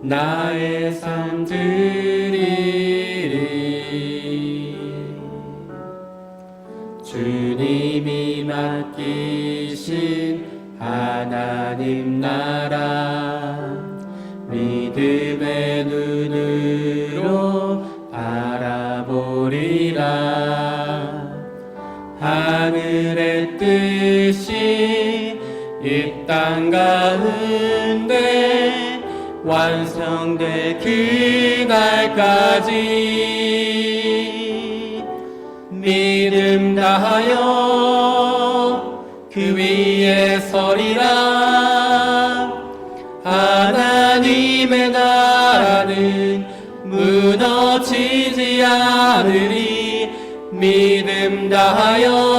S2: 나의 삶 드리리. 주님이 맡기신 하나님 나라, 믿음의 눈으로 바라보리라. 하늘의 뜻이 이 땅 가운데 완성될 그날까지 믿음 다하여 그 위에 서리라. 하나님의 나라는 무너지지 않으리. 믿음 다하여